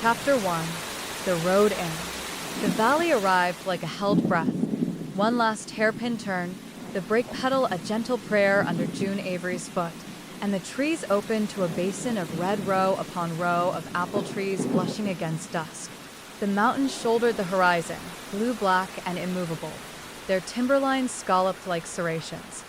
Chapter 1. The Road In. The valley arrived like a held breath. One last hairpin turn, the brake pedal a gentle prayer under June Avery's foot, and the trees opened to a basin of red row upon row of apple trees blushing against dusk. The mountains shouldered the horizon, blue-black and immovable, their timberlines scalloped like serrations.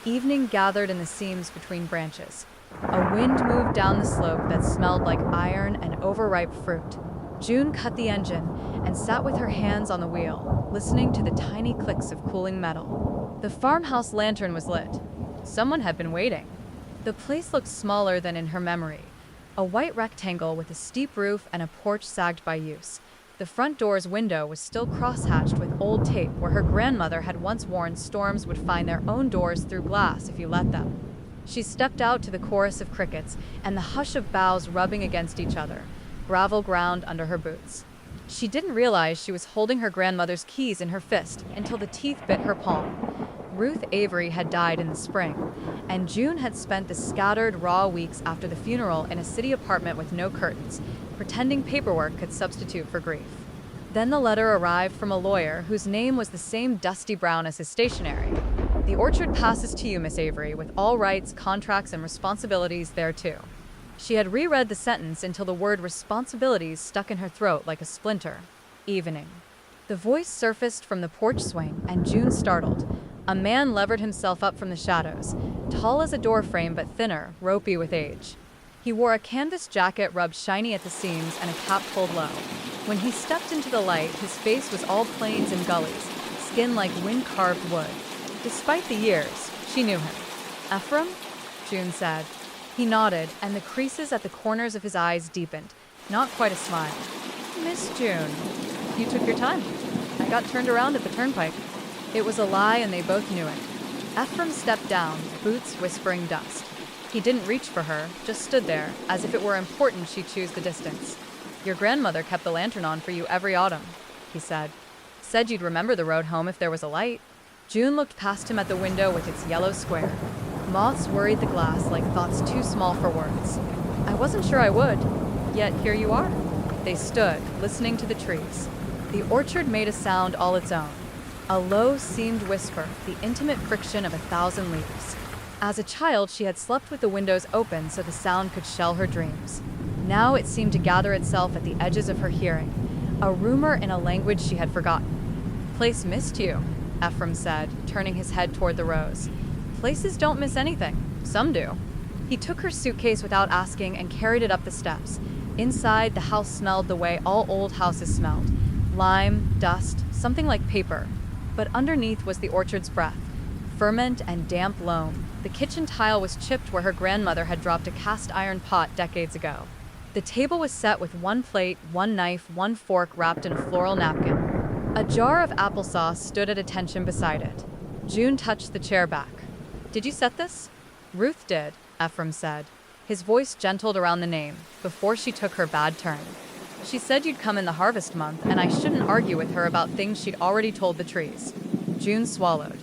Evening gathered in the seams between branches. A wind moved down the slope that smelled like iron and overripe fruit. June cut the engine and sat with her hands on the wheel, listening to the tiny clicks of cooling metal. The farmhouse lantern was lit. Someone had been waiting. The place looked smaller than in her memory. A white rectangle with a steep roof and a porch sagged by use. The front door's window was still crosshatched with old tape where her grandmother had once warned storms would find their own doors through glass if you let them. She stepped out to the chorus of crickets and the hush of boughs rubbing against each other, gravel ground under her boots. She didn't realize she was holding her grandmother's keys in her fist until the teeth bit her palm. Ruth Avery had died in the spring, and June had spent the scattered, raw weeks after the funeral in a city apartment with no curtains, pretending paperwork could substitute for grief. Then the letter arrived from a lawyer whose name was the same dusty brown as his stationery. The orchard passes to you, Miss Avery, with all rights, contracts, and responsibilities thereto. She had reread the sentence until the word responsibilities stuck in her throat like a splinter. Evening. The voice surfaced from the porch swing, and June startled. A man levered himself up from the shadows, tall as a doorframe but thinner, ropey with age. He wore a canvas jacket rubbed shiny at the seams and a cap pulled low. When he stepped into the light, his face was all plains and gullies, skin like wind-carved wood. Despite the years, she knew him. "Ephraim?" June said. He nodded, and the creases at the corners of his eyes deepened. Not quite a smile. "Miss June, you took your time. I got turned around at the turnpike." It was a lie, and they both knew it. Ephraim stepped down, boots whispering dust. He didn't reach for her, just stood there, as if it were important she choose the distance. "Your grandmother kept the lantern on for you every autumn," he said. "Said you'd remember the road home if there was a light." June looked past him at the window with its yellow square. Moths worried the glass like thoughts too small for words. "I wasn't sure I would, yet here you are." They stood, listening to the trees. The orchard made a sound all its own. A low, seamed whisper, the intimate friction of 1,000 leaves. As a child, she had slept with the windows open so the sound could shell her dreams. Now it seemed to gather itself at the edges of her hearing, a rumor in a language she had forgotten. "Place missed you," Ephraim said, turning his head toward the rose. "Places don't miss anything. Some do." He took her suitcase without asking and carried it up the steps. Inside, the house smelled the way all old houses smelled. Lime, dust, something like paper. But underneath was the orchard's breath, ferment and damp loam. The kitchen tile was chipped where her grandmother had dropped a cast iron pot decades ago. The table was set with one plate, one knife, one fork wrapped in a floral napkin. A jar of applesauce stood at attention beside it. June touched the chair back. "Did you set this?" "Ruth did," Ephraim said. His voice gentled around the name, before she took her bad turn. "She said you'd come in the harvest month, and I shouldn't argue with her about things she'd already told the trees." June swallowed.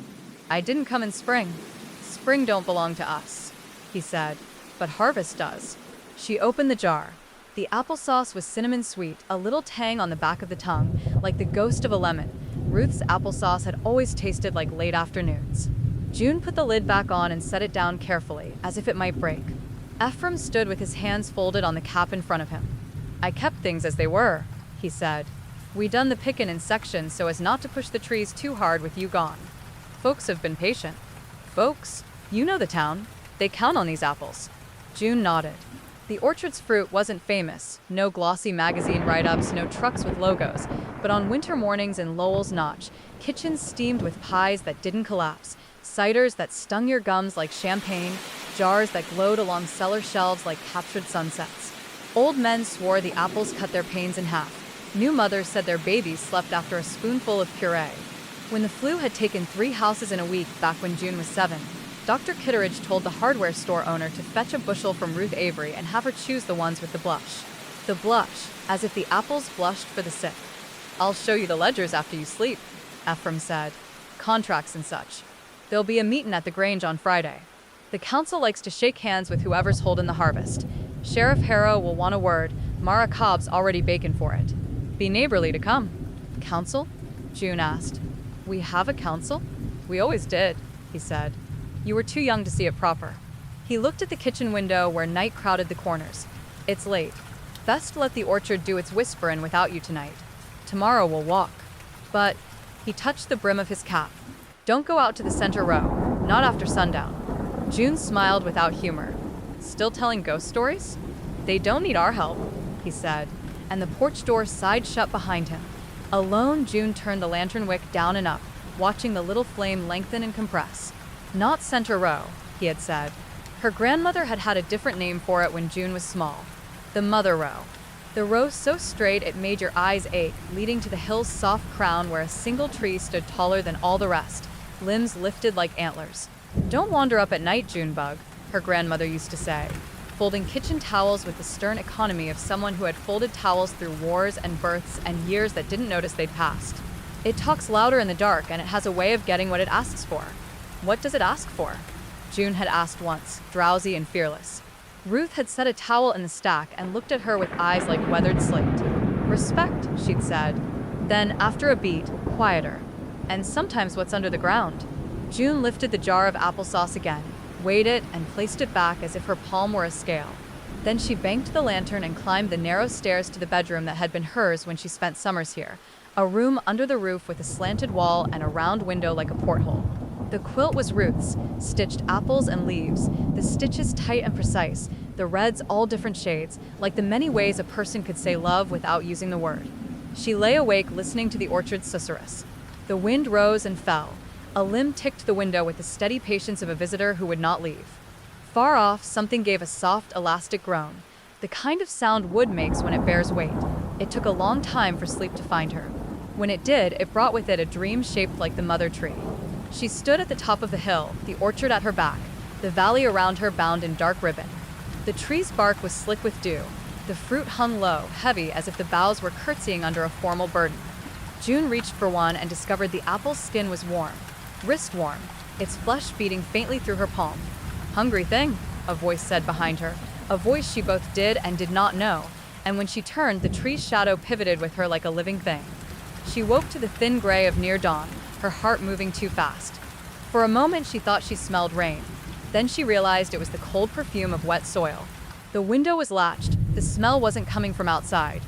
"I didn't come in spring. Spring don't belong to us," he said, "but harvest does." She opened the jar. The applesauce was cinnamon sweet, a little tang on the back of the tongue, like the ghost of a lemon. Ruth's applesauce had always tasted like late afternoons. June put the lid back on and set it down carefully, as if it might break. Ephraim stood with his hands folded on the cap in front of him. "I kept things as they were," he said. "We done the pickin' in sections so as not to push the trees too hard with you gone. Folks have been patient." "Folks? You know the town. They count on these apples." June nodded. The orchard's fruit wasn't famous, no glossy magazine write-ups, no trucks with logos, but on winter mornings in Lowell's Notch, kitchens steamed with pies that didn't collapse, ciders that stung your gums like champagne, jars that glowed along cellar shelves like captured sunsets. Old men swore the apples cut their pains in half. New mothers said their babies slept after a spoonful of puree. When the flu had taken 3 houses in a week back when June was 7, Dr. Kitteridge told the hardware store owner to fetch a bushel from Ruth Avery and have her choose the ones with the blush. The blush, as if the apples blushed for the sick. "I'll show you the ledgers after you sleep," Ephraim said. "Contracts and such. There'll be a meetin' at the Grange on Friday. The council likes to shake hands with whoever's holding the harvest. Sheriff Harrow will want a word, Mara Cobb's already baking for it. Be neighborly to come. Council? June asked. We have a council? We always did, he said. You were too young to see it proper. He looked at the kitchen window where night crowded the corners. It's late. Best let the orchard do its whisperin' without you tonight. Tomorrow we'll walk. But, he touched the brim of his cap. Don't go out to the center row, not after sundown. June smiled without humor. Still telling ghost stories? They don't need our help, he said, and the porch door sighed shut behind him. Alone, June turned the lantern wick down and up, watching the little flame lengthen and compress. Not center row, he had said. Her grandmother had had a different name for it when June was small. The mother row. The row so straight it made your eyes ache, leading to the hill's soft crown where a single tree stood taller than all the rest, limbs lifted like antlers. Don't wander up at night, Junebug, her grandmother used to say, folding kitchen towels with the stern economy of someone who had folded towels through wars and births and years that didn't notice they'd passed. It talks louder in the dark, and it has a way of getting what it asks for. What does it ask for? June had asked once, drowsy and fearless. Ruth had set a towel in the stack and looked at her with eyes like weathered slate. Respect, she'd said. Then, after a beat, quieter. And sometimes what's under the ground. June lifted the jar of applesauce again, weighed it, and placed it back as if her palm were a scale. Then she banked the lantern and climbed the narrow stairs to the bedroom that had been hers when she spent summers here, a room under the roof with a slanted wall and a round window like a porthole. The quilt was Ruth's, stitched apples and leaves, the stitches tight and precise, the reds all different shades, like the many ways a person could say love without using the word. She lay awake listening to the orchard susurrus. The wind rose and fell. A limb ticked the window with the steady patience of a visitor who would not leave. Far off, something gave a soft, elastic groan, the kind of sound wood makes when it bears weight. It took a long time for sleep to find her. When it did, it brought with it a dream shaped like the mother tree. She stood at the top of the hill, the orchard at her back, the valley around her bound in dark ribbon. The tree's bark was slick with dew. The fruit hung low, heavy as if the boughs were curtsying under a formal burden. June reached for one and discovered the apple's skin was warm, wrist warm, its flesh beating faintly through her palm. Hungry thing, a voice said behind her, a voice she both did and did not know, and when she turned, the tree's shadow pivoted with her like a living thing. She woke to the thin gray of near dawn, her heart moving too fast. For a moment, she thought she smelled rain. Then she realized it was the cold perfume of wet soil. The window was latched. The smell wasn't coming from outside.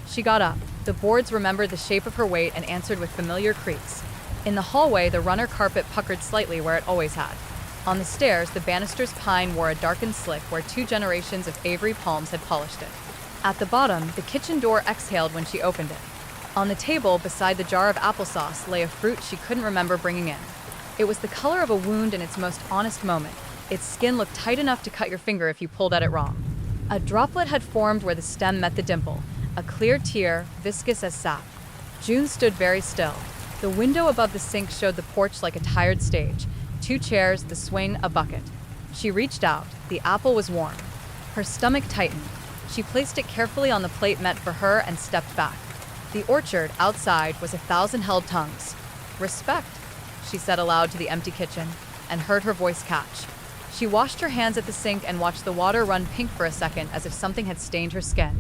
She got up. The boards remembered the shape of her weight and answered with familiar creaks. In the hallway, the runner carpet puckered slightly where it always had. On the stairs, the banister's pine wore a darkened slick where 2 generations of Avery palms had polished it. At the bottom, the kitchen door exhaled when she opened it. On the table, beside the jar of applesauce, lay a fruit she couldn't remember bringing in. It was the color of a wound in its most honest moment. Its skin looked tight enough to cut your finger if you pulled at it wrong. A droplet had formed where the stem met the dimple, a clear tear, viscous as sap. June stood very still. The window above the sink showed the porch like a tired stage. 2 chairs, the swing, a bucket. She reached out. The apple was warm. Her stomach tightened. She placed it carefully on the plate meant for her and stepped back. The orchard, outside, was 1,000 held tongues. Respect, she said aloud to the empty kitchen, and heard her voice catch. She washed her hands at the sink and watched the water run pink for a second as if something had stained her skin.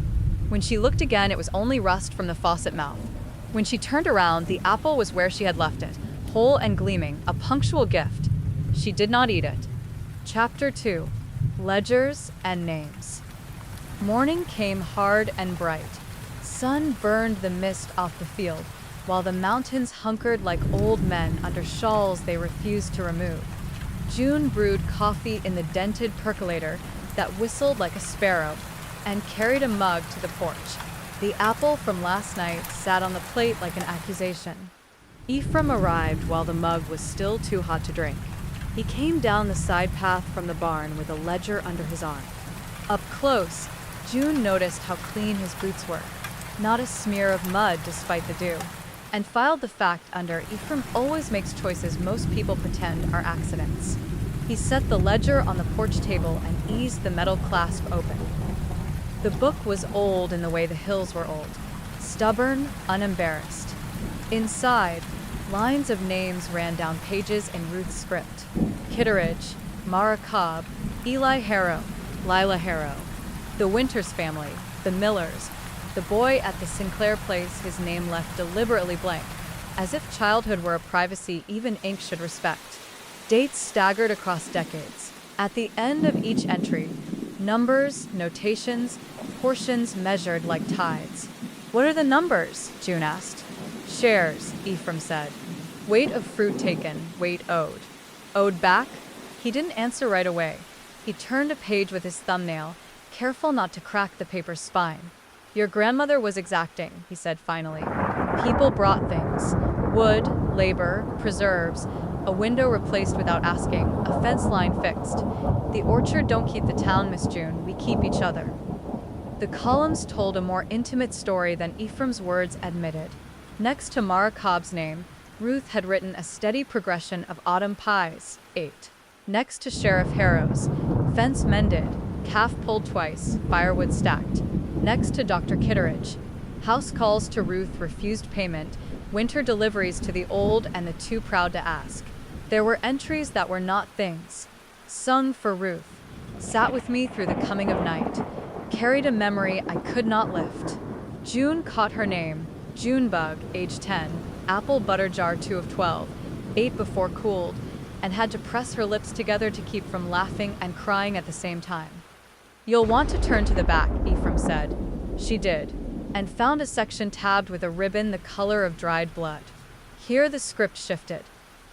When she looked again, it was only rust from the faucet mouth. When she turned around, the apple was where she had left it, whole and gleaming, a punctual gift. She did not eat it. Chapter 2. Ledgers and Names. Morning came hard and bright. Sun burned the mist off the field, while the mountains hunkered like old men under shawls they refused to remove. June brewed coffee in the dented percolator that whistled like a sparrow and carried a mug to the porch. The apple from last night sat on the plate like an accusation. Ephraim arrived while the mug was still too hot to drink. He came down the side path from the barn with a ledger under his arm. Up close, June noticed how clean his boots were, not a smear of mud despite the dew, and filed the fact under Ephraim always makes choices most people pretend are accidents. He set the ledger on the porch table and eased the metal clasp open. The book was old in the way the hills were old, stubborn, unembarrassed. Inside, lines of names ran down pages in Ruth's script. Kitteridge, Mara Cobb, Eli Harrow, Lila Harrow. The Winters family, the Millers, the boy at the Sinclair place, his name left deliberately blank, as if childhood were a privacy even ink should respect. Dates staggered across decades. At the end of each entry, numbers, notations, portions measured like tides. "What are the numbers?" June asked. "Shares," Ephraim said. "Weight of fruit taken, weight owed." "Owed back?" He didn't answer right away. He turned a page with his thumbnail, careful not to crack the paper's spine. "Your grandmother was exacting," he said finally. "People brought things. Wood, labor, preserves, a window replaced without asking, a fence line fixed. The orchard don't keep the town, Miss June, we keep each other." The columns told a more intimate story than Ephraim's words admitted. Next to Mara Cobb's name, Ruth had written a steady progression of autumn pies, 8. Next to Sheriff Harrow's, fence mended, calf pulled twice, firewood stacked. Next to Dr. Kitteridge, house calls to Ruth refused payment, winter deliveries to the old and the too proud to ask. There were entries that were not things. Sung for Ruth, sat with me through the coming of night, carried a memory I could not lift. June caught her name, Junebug, age 10, apple butter jar 2 of 12, ate before cooled, and had to press her lips together to keep from laughing and crying at the same time. "You'll want to turn to the back," Ephraim said. She did, and found a section tabbed with a ribbon the color of dried blood. Here the script shifted.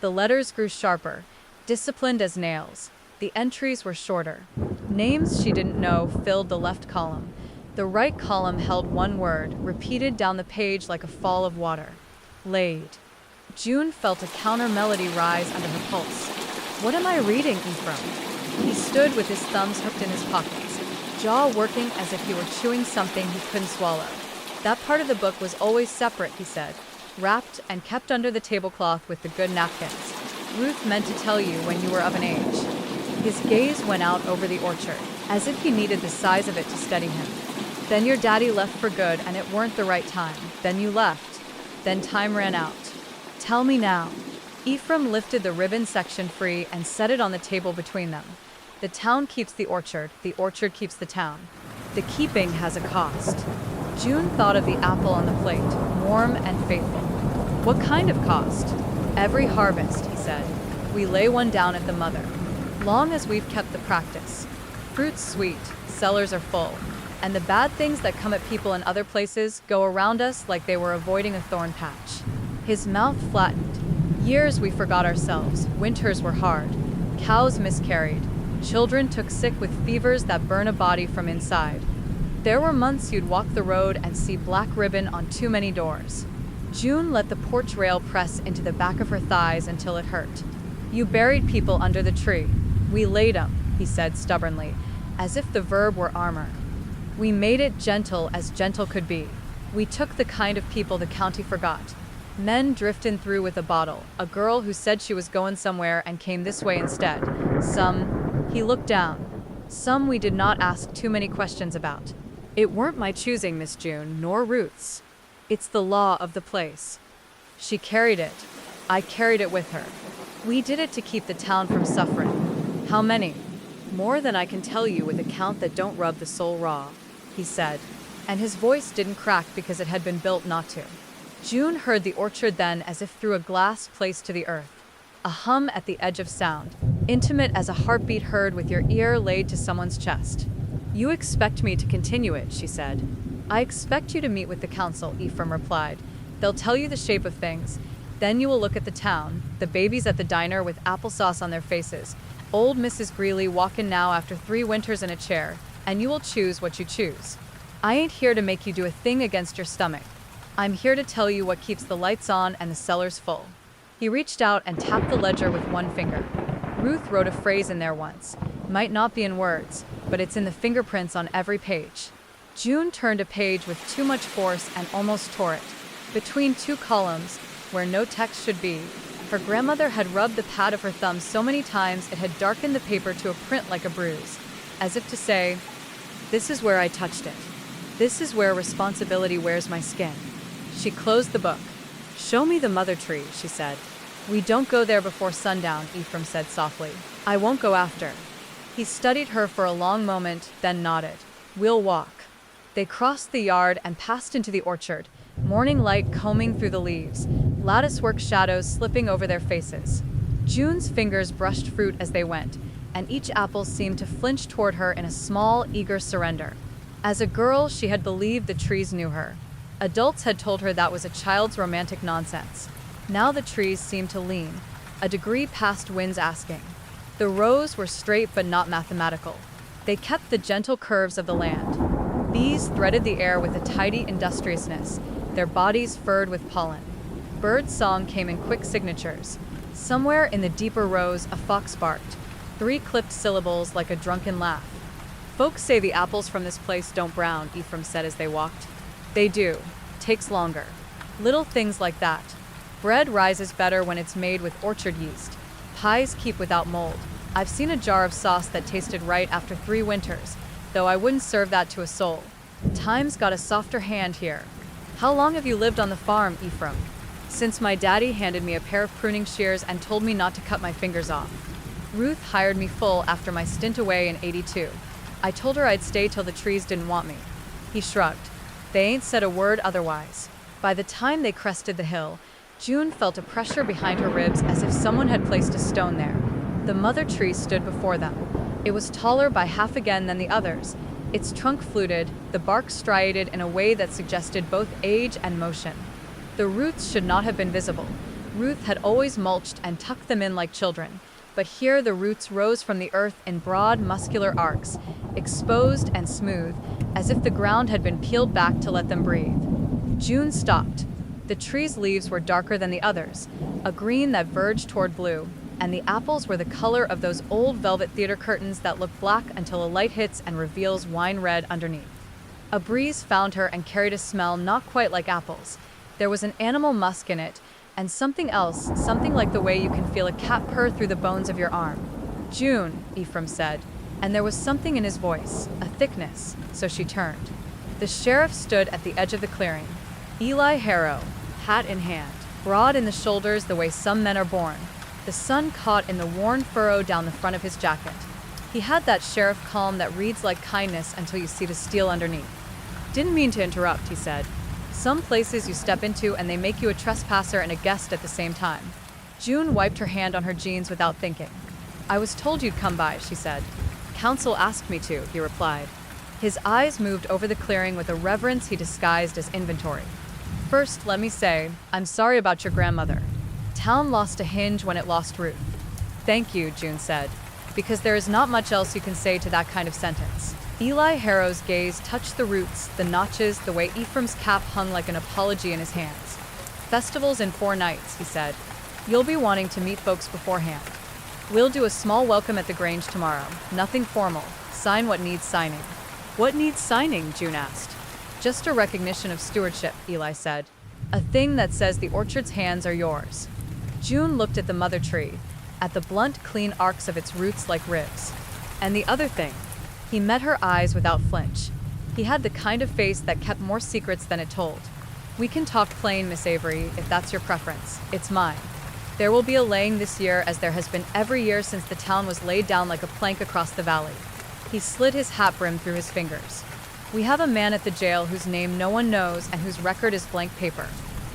The letters grew sharper, disciplined as nails. The entries were shorter. Names she didn't know filled the left column. The right column held one word, repeated down the page like a fall of water. Laid. June felt a counter melody rise under her pulse. "What am I reading, Ephraim?" He stood with his thumbs hooked in his pockets, jaw working as if he were chewing something he couldn't swallow. "That part of the book was always separate," he said, "wrapped and kept under the tablecloth with the good napkins. Ruth meant to tell you when you were of an age." His gaze went out over the orchard, as if he needed the size of it to steady him. "Then your daddy left for good and it weren't the right time. Then you left. Then time ran out. Tell me now." Ephraim lifted the ribbon section free and set it on the table between them. "The town keeps the orchard keeps the town. The keeping has a cost." June thought of the apple on the plate, warm and faithful. "What kind of cost?" "Every harvest," he said. "We lay one down at the mother. Long as we've kept the practice. Fruit's sweet, cellars are full, and the bad things that come at people in other places go around us like they were avoiding a thorn patch." His mouth flattened. "Years we forgot ourselves, winters were hard, cows miscarried, children took sick with fevers that burn a body from inside. There were months you'd walk the road and see black ribbon on too many doors." June let the porch rail press into the back of her thighs until it hurt. "You buried people under the tree. We laid 'em," he said stubbornly, as if the verb were armor. "We made it gentle as gentle could be. We took the kind of people the county forgot. Men driftin' through with a bottle, a girl who said she was goin' somewhere and came this way instead. Some," he looked down, "some we did not ask too many questions about. It weren't my choosing, Miss June, nor Ruth's. It's the law of the place. She carried it. I carried it with her. We did it to keep the town from suffering. How many? More than I can tell you with a count that don't rub the soul raw," he said, and his voice didn't crack because it had been built not to. June heard the orchard then as if through a glass placed to the earth. A hum at the edge of sound, intimate as a heartbeat heard with your ear laid to someone's chest. "You expect me to continue it," she said. "I expect you to meet with the council," Ephraim replied. "They'll tell you the shape of things. Then you will look at the town, the babies at the diner with applesauce on their faces, old Mrs. Greeley walkin' now after 3 winters in a chair, and you will choose what you choose. I ain't here to make you do a thing against your stomach. I'm here to tell you what keeps the lights on and the cellars full." He reached out and tapped the ledger with one finger. Ruth wrote a phrase in there once. Might not be in words, but it's in the fingerprints on every page. June turned a page with too much force and almost tore it. Between 2 columns, where no text should be, her grandmother had rubbed the pad of her thumb so many times it had darkened the paper to a print like a bruise, as if to say, "This is where I touched it. This is where responsibility wears my skin." She closed the book. "Show me the mother tree," she said. "We don't go there before sundown," Ephraim said softly. "I won't go after." He studied her for a long moment, then nodded. "We'll walk." They crossed the yard and passed into the orchard, morning light combing through the leaves, latticework shadows slipping over their faces. June's fingers brushed fruit as they went, and each apple seemed to flinch toward her in a small, eager surrender. As a girl, she had believed the trees knew her. Adults had told her that was a child's romantic nonsense. Now the trees seemed to lean, a degree past wind's asking. The rows were straight but not mathematical. They kept the gentle curves of the land. Bees threaded the air with a tidy industriousness, their bodies furred with pollen. Bird song came in quick signatures. Somewhere in the deeper rows, a fox barked, 3 clipped syllables like a drunken laugh. Folks say the apples from this place don't brown, Ephraim said as they walked. They do. Takes longer. Little things like that. Bread rises better when it's made with orchard yeast. Pies keep without mold. I've seen a jar of sauce that tasted right after 3 winters, though I wouldn't serve that to a soul. Time's got a softer hand here. How long have you lived on the farm, Ephraim? Since my daddy handed me a pair of pruning shears and told me not to cut my fingers off. Ruth hired me full after my stint away in '82. I told her I'd stay till the trees didn't want me. He shrugged. They ain't said a word otherwise. By the time they crested the hill, June felt a pressure behind her ribs as if someone had placed a stone there. The mother tree stood before them. It was taller by half again than the others. Its trunk fluted, the bark striated in a way that suggested both age and motion. The roots should not have been visible. Ruth had always mulched and tucked them in like children. But here the roots rose from the earth in broad, muscular arcs, exposed and smooth, as if the ground had been peeled back to let them breathe. June stopped. The tree's leaves were darker than the others, a green that verged toward blue, and the apples were the color of those old velvet theater curtains that look black until a light hits and reveals wine red underneath. A breeze found her and carried a smell not quite like apples. There was an animal musk in it, and something else, something like the way you can feel a cat purr through the bones of your arm. June, Ephraim said, and there was something in his voice, a thickness, so she turned. The sheriff stood at the edge of the clearing. Eli Harrow, hat in hand, broad in the shoulders the way some men are born. The sun caught in the worn furrow down the front of his jacket. He had that sheriff calm that reads like kindness until you see the steel underneath. Didn't mean to interrupt, he said. Some places you step into and they make you a trespasser and a guest at the same time. June wiped her hand on her jeans without thinking. I was told you'd come by, she said. Counsel asked me to, he replied. His eyes moved over the clearing with a reverence he disguised as inventory. First, let me say, I'm sorry about your grandmother. Town lost a hinge when it lost Ruth. Thank you, June said, because there is not much else you can say to that kind of sentence. Eli Harrow's gaze touched the roots, the notches, the way Ephraim's cap hung like an apology in his hands. Festivals in 4 nights, he said. You'll be wanting to meet folks beforehand. We'll do a small welcome at the Grange tomorrow. Nothing formal. Sign what needs signing. What needs signing? June asked. Just a recognition of stewardship, Eli said. A thing that says the orchard's hands are yours. June looked at the mother tree, at the blunt, clean arcs of its roots like ribs. And the other thing. He met her eyes without flinch. He had the kind of face that kept more secrets than it told. We can talk plain, Miss Avery, if that's your preference. It's mine. There will be a laying this year as there has been every year since the town was laid down like a plank across the valley. He slid his hat brim through his fingers. We have a man at the jail whose name no one knows and whose record is blank paper.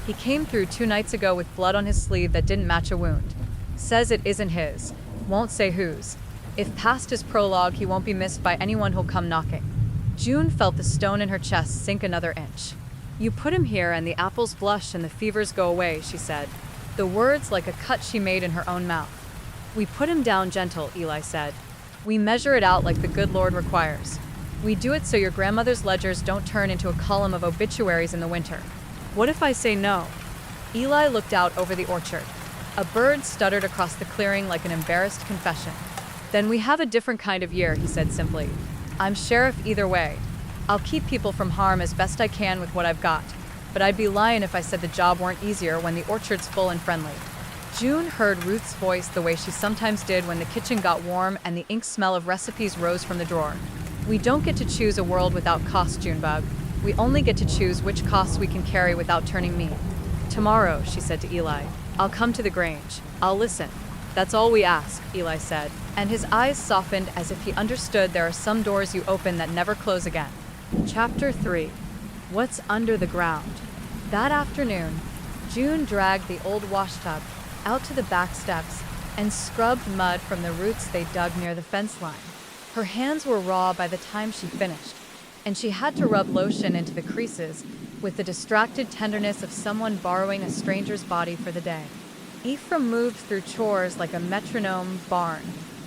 He came through 2 nights ago with blood on his sleeve that didn't match a wound. Says it isn't his. Won't say whose. If past his prologue, he won't be missed by anyone who'll come knocking. June felt the stone in her chest sink another inch. You put him here and the apples blush and the fevers go away, she said. The words like a cut she made in her own mouth. We put him down gentle, Eli said. We measure it out like the good Lord requires. We do it so your grandmother's ledgers don't turn into a column of obituaries in the winter. What if I say no? Eli looked out over the orchard. A bird stuttered across the clearing like an embarrassed confession. Then we have a different kind of year, he said simply. I'm sheriff either way. I'll keep people from harm as best I can with what I've got. But I'd be lying if I said the job weren't easier when the orchard's full and friendly. June heard Ruth's voice the way she sometimes did when the kitchen got warm and the ink smell of recipes rose from the drawer. We don't get to choose a world without cost, Junebug. We only get to choose which costs we can carry without turning mean. Tomorrow, she said to Eli, I'll come to the Grange. I'll listen. That's all we ask, Eli said, and his eyes softened as if he understood there are some doors you open that never close again. Chapter 3. What's Under the Ground? That afternoon, June dragged the old washtub out to the back steps and scrubbed mud from the roots they dug near the fence line. Her hands were raw by the time she finished, and she had to rub lotion into the creases with the distracted tenderness of someone borrowing a stranger's body for the day. Ephraim moved through chores like a metronome, barn,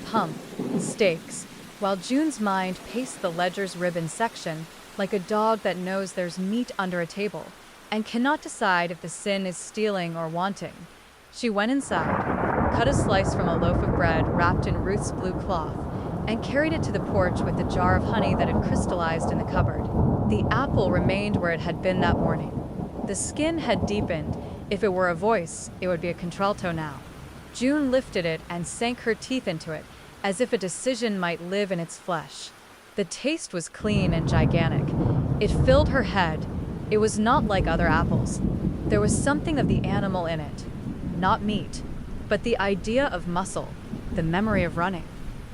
pump, stakes, while June's mind paced the ledger's ribbon section like a dog that knows there's meat under a table and cannot decide if the sin is stealing or wanting. She went inside, cut a slice from a loaf of bread wrapped in Ruth's blue cloth, and carried it to the porch with the jar of honey that had crystallized in the cupboard. The apple remained where it had been that morning. The skin had deepened. If it were a voice, it would be a contralto now. June lifted it and sank her teeth into it, as if a decision might live in its flesh. The taste was clean and gigantic. It filled her head. It was not like other apples. There was something of the animal in it. Not meat, but the idea of muscle, the memory of running.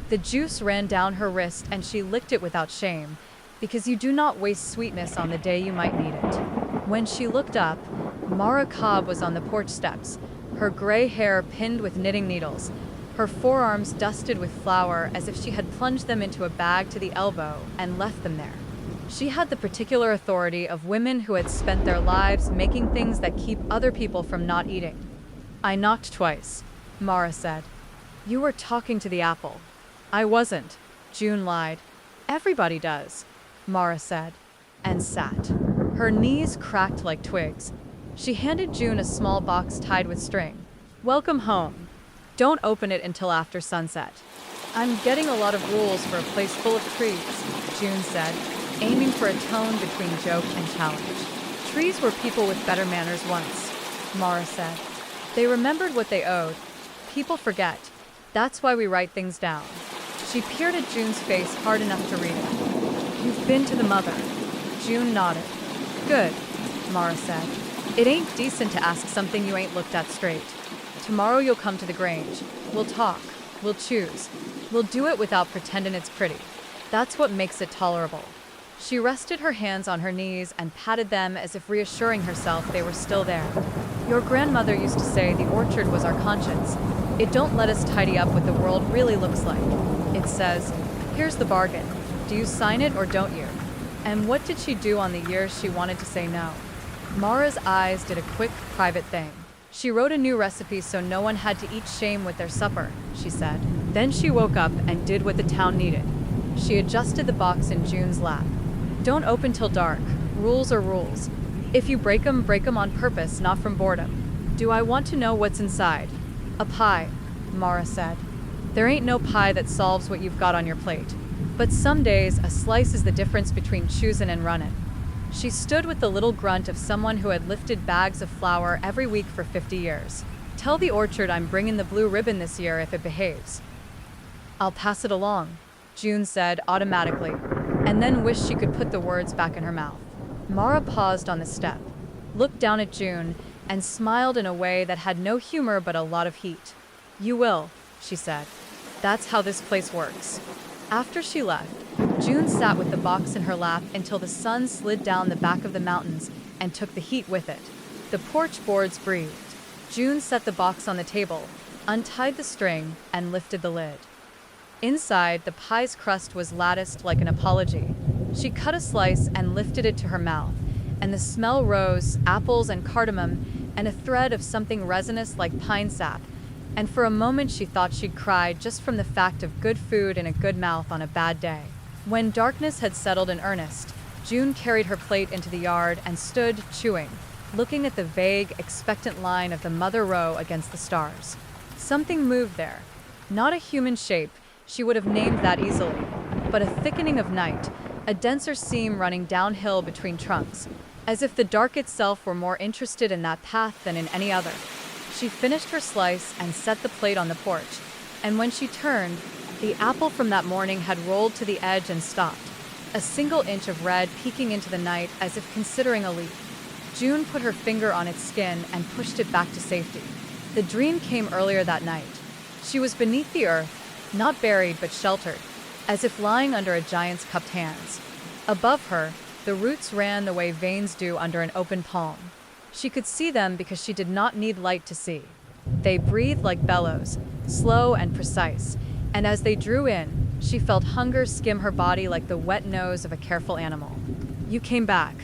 The juice ran down her wrist and she licked it without shame, because you do not waste sweetness on the day you might need it. When she looked up, Mara Cobb was on the porch steps, her gray hair pinned with knitting needles, her forearms dusted with flour as if she had plunged them into a bag to the elbow and left them there. She had the particular authority of women who had spent their lives making things that keep other people from not eating. "I knocked twice," Mara said. "You were talking to the apple." "I wasn't," June lied. "Everybody does," Mara said, and sat. Her knees cracked like twigs. She handed June a small box tied with string. "Welcome home. Don't open it until after sunset." "I'm getting a lot of rules for a place full of trees," June said, aiming for a tone between joke and challenge. "Trees were people with better manners once," Mara said. "They remembered what they owed. People forget. That's why we write things down." She peered at June's face hard enough to read it. "You've been to the mother." June nodded. "Good," Mara said. "It ain't decent to ask something you ain't looked at straight. Tomorrow you'll come to the Grange. We'll talk. We'll choose. We'll do it without pretending it's pretty. That's what makes it tolerable." She rested her hands on her knees and patted them as if reassuring herself they were still there. "Your grandmother used to say the orchard was our conscience. It don't let us tidy up what the world really looks like. It says, here's the bargain. Do you sign it or don't you?" And what did she do on the years she wanted to say no? Mara's eyes did a quick, private thing. She wrote a new recipe so no one had to eat shame with their supper, she said. Then she woke up and did what the town needed. She adjusted the box in June's lap. "Don't open till dark. Rules are rules. If you break 'em on purpose, not from boredom." "Do I want to know what's inside?" "A pie," Mara said. "There ain't no pie that solves what you've got on your plate. But some days, a slice is the difference between choosin' and runnin'." She stood with the little grunt of someone who had lifted bags of flour every week for 50 years. "Tell the orchard I'm bringing the blue ribbon this year if it behaves." "I'll pass it along," June said automatically, and then wished she could put the words back in her mouth. Mara paused on the step, looked down at June, and smiled in a way that had no humor but a lot of heat. "You will," she said. "That's how this place works." After she left, June sat with the box in her lap until the sun slid down the back of the mountains and took the heat with it. The porch boards breathed. June set the box on the table, untied the string, and lifted the lid. Inside, the pie's crust was latticed like an apology. She cut a slice and lifted it to her mouth, and the smell rose, apples and cardamom, and a thread of something resinous like pine sap. And for a moment she thought she'd cry just from the fact of good food in a good mouth on a bad day. When darkness had settled in earnest, June carried her plate into the yard and stood, chewing, looking at the vague, expectant line of the mother row against the stars. Something moved there. Not a human shape, she would have named that easily, but a thickening of night, a denser seam running downhill between trunks, as if the dark itself were more interested in that path than in any other. She finished her slice and set the plate on the porch, and when she turned, the apple from that morning had rolled to the edge and stopped, a single inch of red peeking into the night as if considering a leap. June put her finger on its skin and pushed it back to safety. The dream came earlier that night. She was beneath the earth, not buried but sheltered, as if lying under a giant's cupped hands. Above her, the roots ran the way veins do under an open palm. She could see them because she did not need light to see. They breathed like bellows, slow and precise, and as they drew in, she felt hunger skim her body like the wet nose of a careful animal. "You came back,"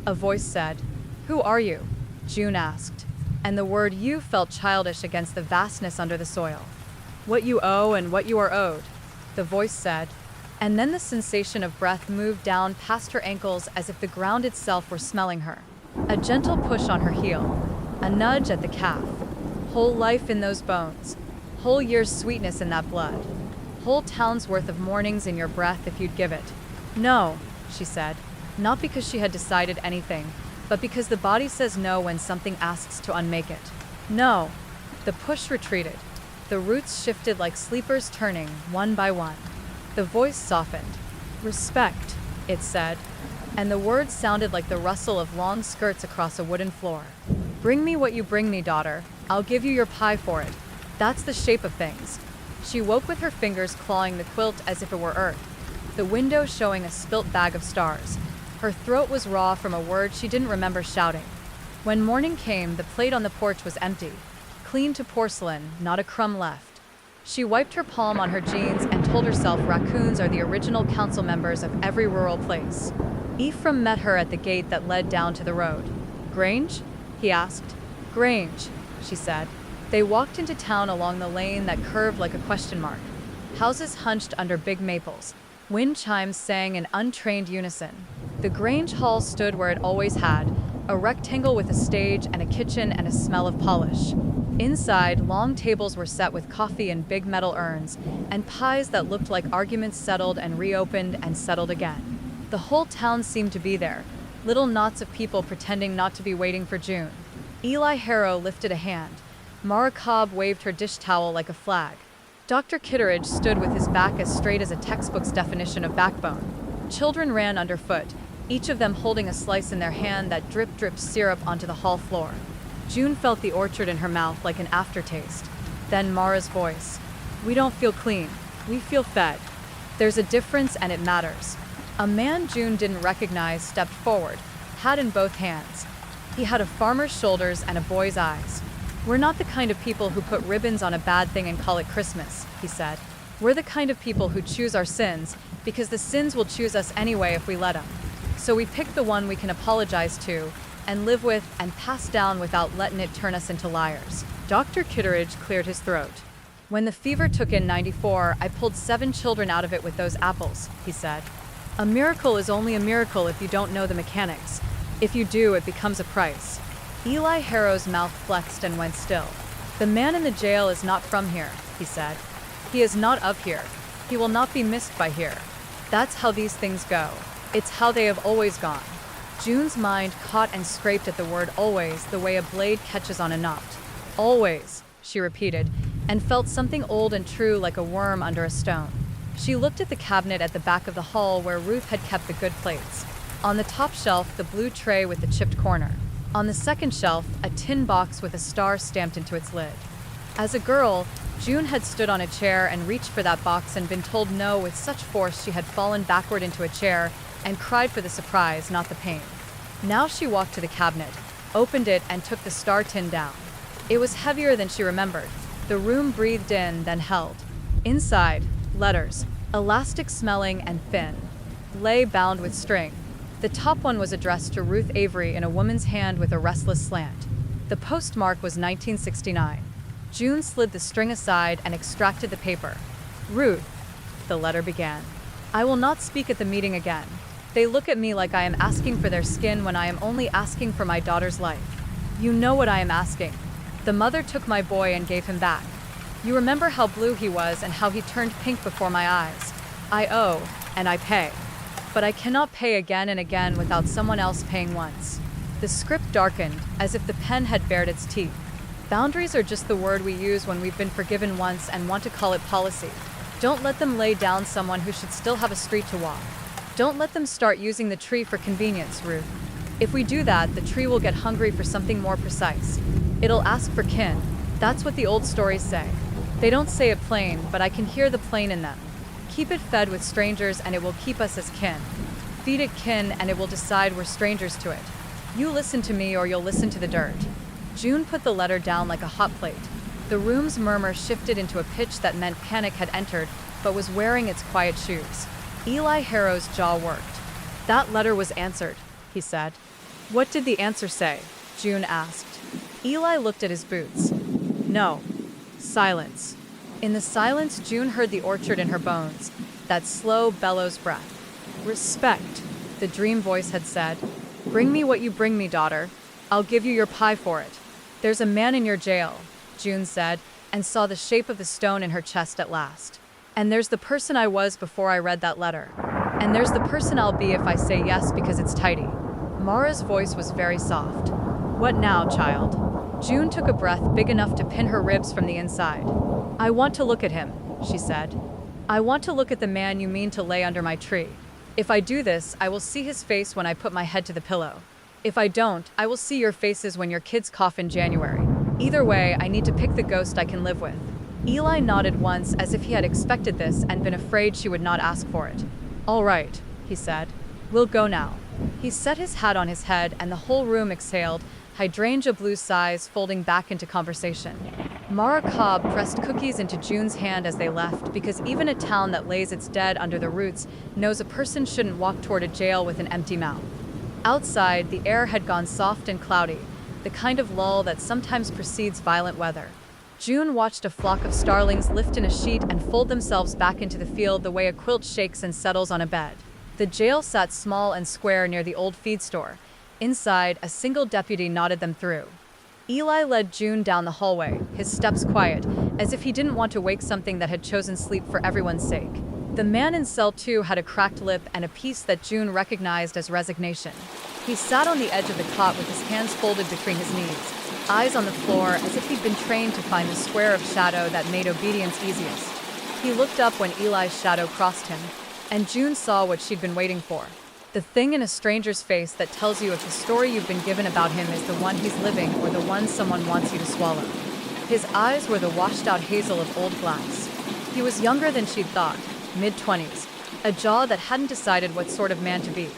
a voice said. "Who are you?" June asked, and the word "you" felt childish against the vastness under the soil. "What you owe and what you are owed," the voice said, and then the sensation of breath moved down past her ankles as if the ground itself were smelling her. A gentle push on her heel, a nudge at the calf. Whole life in those bones, whole year's sweetness in that blood, whole town's worth of mornings in your breath if you'd give it. "No," she said, not because she had decided anything, but because the body says no when something asks to unmake it. "No." The push retreated. The roots shifted like sleepers turning, one by one. The voice softened. "Respect," it said, and the words sounded like the rustle of long skirts across a wooden floor. "Bring me what you bring me, daughter. I'll give you your pie for it. That's the shape of things." She woke with her fingers clawing the quilt as if it were earth, the window showing a spilt bag of stars. Her throat was raw from a word she didn't remember shouting. When morning came, the plate on the porch was empty, clean to porcelain, not a crumb left. She wiped her palm on her jeans and told herself raccoons are the original council members of every rural place. Ephraim met her at the gate that led down to the road. "Grange?" he asked. "Grange," she said. They walked into town along the lane that curved like a question mark. Houses hunched under big maples. Wind chimes sang in untrained unison. The Grange Hall stood where it always had, a rectangle with a stage and a kitchen and a smell of polish. Inside, long tables were set with coffee in big metal urns, and pies that looked like arguments settled and reopened and settled again. The whole town seemed to be there, little knots of people pretending not to be waiting for June. Eli Harrow lifted a hand. Mara Cobb waved her dish towel like a flag. Dr. Kitteridge stood with his back as straight as a textbook's definition of backbone. Children ran underfoot, each of them holding a slice in their hand that dripped syrup onto the hall floor. June felt the orchard in her mouth like an aftertaste. Then Mara's voice. "We don't feel clean. We feel fed. There's a difference and it matters." A man June didn't recognize stepped forward, hat in both hands. He had a farmer's shoulders and a boy's eyes. "We're not the kind of people who put ribbons on a bad thing and call it Christmas," he said. "We're the kind of people who choose our sins because the sins will choose us anyway if we let them. So we pick the one we can apologize to and live with and pass down without letting it turn us into liars." Dr. Kitteridge cleared his throat. "When the fever took in '94, I pulled 7 children out of it with those apples," he said. "A miracle is only a miracle if you don't know the mechanics. If you do, it becomes a price." Eli Harrow's mouth flexed and went still. "The man in the jail is not from here," he said. "He is not of here. He will not be missed by here. That's how these things go. It's how they have always gone." June's mind caught and scraped at the word always the way a blade catches on a knot. "Always," she repeated, and felt something old and true like a worm under a stone. She looked at the cabinet at the back of the hall where Ruth had kept the good plates. On the top shelf, the blue tray with the chipped corner. On the second shelf, a tin box with a star stamped into its lid. As a girl, June had stood on a chair and reached for that box and been told no with such force she had fallen backward into a chair and cried for the surprise, not the pain. Now she walked to the cabinet, opened it, and took the star tin down. It was heavier than she remembered. The room breathed in, then held. Inside, letters, elastic-smelling and thin, lay bound with string. The top one was addressed to Ruth Avery in a woman's hand with a restless slant. The postmark was 1969. June slid the string aside and extracted the paper. "Ruth," the letter began, "I will not speak at the meeting again. They look at me like I am asking for their skin when I am only asking for my daughter's life. You know what I am asking. The mother took my boy and gave him back. You remember how blue he was and how he turned pink before my eyes. I owe, and I pay. But I cannot pay again and again without someone else paying once." The script darkened, as if the pen had bared its teeth. Boundaries are just the word we use when we've been forgiven once and want to call it policy. Don't let them lay down someone who should still have a street to walk. Don't let them start using the tree for convenience, Ruth. If we do that, the tree will get hungry for something more precise. It'll ask for kin. That's what the old stories say. They don't say it plain, but I can hear the plain in them. Keep it fed with strangers and it will keep us as kin. Feed it kin and it will decide we're strangers to it. You listen to me or you'll listen to the dirt. June put the letter down like a hot plate. The room's murmur shifted into a pitch that meant panic had entered, but was wearing its quiet shoes. Eli Harrow's jaw worked. That letter was answered, he said. What did the answer say? June asked. Eli looked at his boots. No. Silence. In the silence, June heard the orchard in her bones, that slow bellows breath. Respect, the dream voice had said. Bring me what you bring me, daughter. I'll give you your pie for it. There's a man in your jail, June said, and saw the shape of the stone in her chest at last. And there's the person I was before I read that letter. And there's the person I'll be if I say yes because it's tidy. Mara's voice was very soft. What now, child? June took a breath big enough to pin her ribs from the inside. I want to look at him, she said. I want to look at the man you mean to lay under my tree. If I do this, I will see his face when I put my head to the pillow. If I don't, I will see your faces when your kids cough in January. Either way, I need to pick the ghost I can live with. Eli nodded once as if he had expected this and been afraid she would not ask for it. All right, he said. We'll go now. He set his hat on his head and the whole room exhaled, hydrangea blue sighs folding back into conversation. Mara Cobb pressed cookies into June's hand as they left because even a town that lays its dead under the roots knows a person shouldn't walk toward a jail with an empty mouth. Outside, the air had gone soft and cloudy, the kind of lull that sometimes precedes violent weather. June watched a flock of starlings lift in a sheet and fold themselves back into the field the way a quilt shakes and settles on a bed. The jail sat small and square near the old feed store. Inside, a single deputy nodded them through. Eli led June down the hallway, his steps quiet, as if he didn't want to wake something that had chosen sleep for everyone's sake. The man in cell 2 had a cracked lip and a piece that June recognized as resignation. He sat on the edge of the cot with his hands folded between his knees, eyes on the floor as if he'd been trained to find the square of shadow that made obedience easiest. He looked up when Eli's shadow crossed him, and June saw what she'd been waiting for. The thing in a stranger's face that tells you if the story you've been given about him is the one he's living or the one someone wants you to swallow. His eyes were the washed-out hazel of old glass. He was younger than she'd thought, mid-20s, a jaw that hadn't decided what sort of man to be.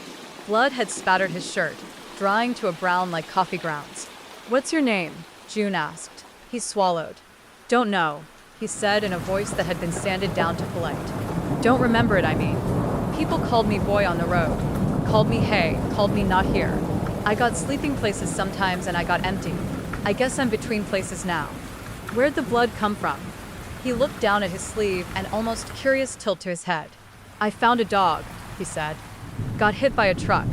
Blood had spattered his shirt, drying to a brown like coffee grounds. What's your name? June asked. He swallowed. Don't know, he said in a voice that had been sanded down to polite. Don't remember it, I mean. People called me boy on the road. Called me hey, called me not here. I got sleeping places sometimes and I got empty. I guess I'm between places now. Where'd the blood come from? He looked down at his sleeve, an almost curious tilt to his head. I found a dog, he said. Got hit by a truck.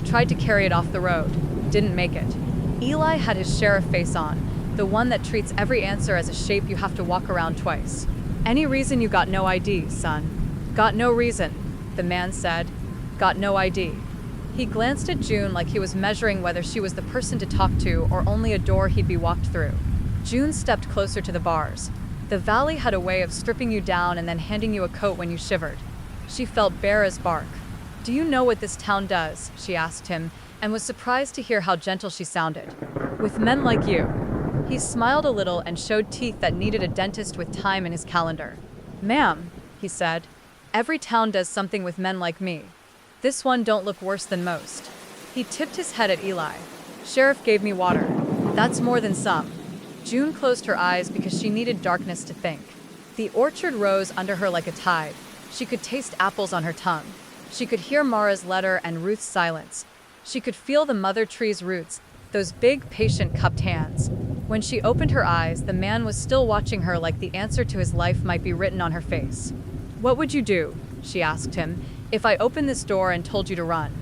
Tried to carry it off the road. Didn't make it. Eli had his sheriff face on, the one that treats every answer as a shape you have to walk around twice. Any reason you got no ID, son? Got no reason, the man said. Got no ID. He glanced at June like he was measuring whether she was the person to talk to or only a door he'd be walked through. June stepped closer to the bars. The valley had a way of stripping you down and then handing you a coat when you shivered. She felt bare as bark. Do you know what this town does? She asked him, and was surprised to hear how gentle she sounded. With men like you. He smiled a little and showed teeth that needed a dentist with time in his calendar. Ma'am, he said, every town does something with men like me. This one don't look worse than most. He tipped his head at Eli. Sheriff gave me water. That's more than some. June closed her eyes because she needed darkness to think. The orchard rose under her like a tide. She could taste apples on her tongue. She could hear Mara's letter and Ruth's silence. She could feel the mother tree's roots, those big, patient, cupped hands. When she opened her eyes, the man was still watching her like the answer to his life might be written on her face. What would you do, she asked him, if I opened this door and told you to run?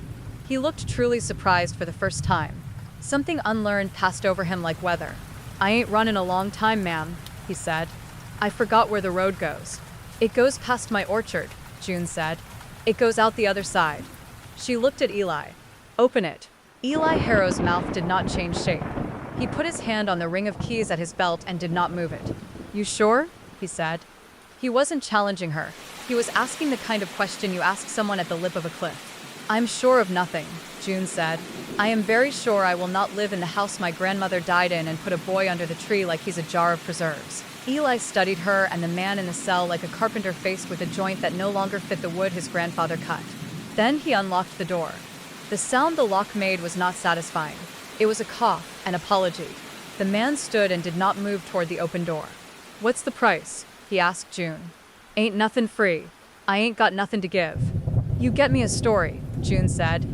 He looked truly surprised for the first time. Something unlearned passed over him like weather. I ain't run in a long time, ma'am, he said. I forgot where the road goes. It goes past my orchard, June said. It goes out the other side. She looked at Eli. Open it. Eli Harrow's mouth did not change shape. He put his hand on the ring of keys at his belt and did not move it. You sure? He said. He wasn't challenging her. He was asking the kind of question you ask someone at the lip of a cliff. I'm sure of nothing, June said. I am very sure I will not live in the house my grandmother died in and put a boy under the tree like he's a jar of preserves. Eli studied her and the man in the cell like a carpenter faced with a joint that no longer fit the wood his grandfather cut. Then he unlocked the door. The sound the lock made was not satisfying. It was a cough, an apology. The man stood and did not move toward the open door. "What's the price?" he asked June. "Ain't nothing free. I ain't got nothing to give." "You get me a story," June said.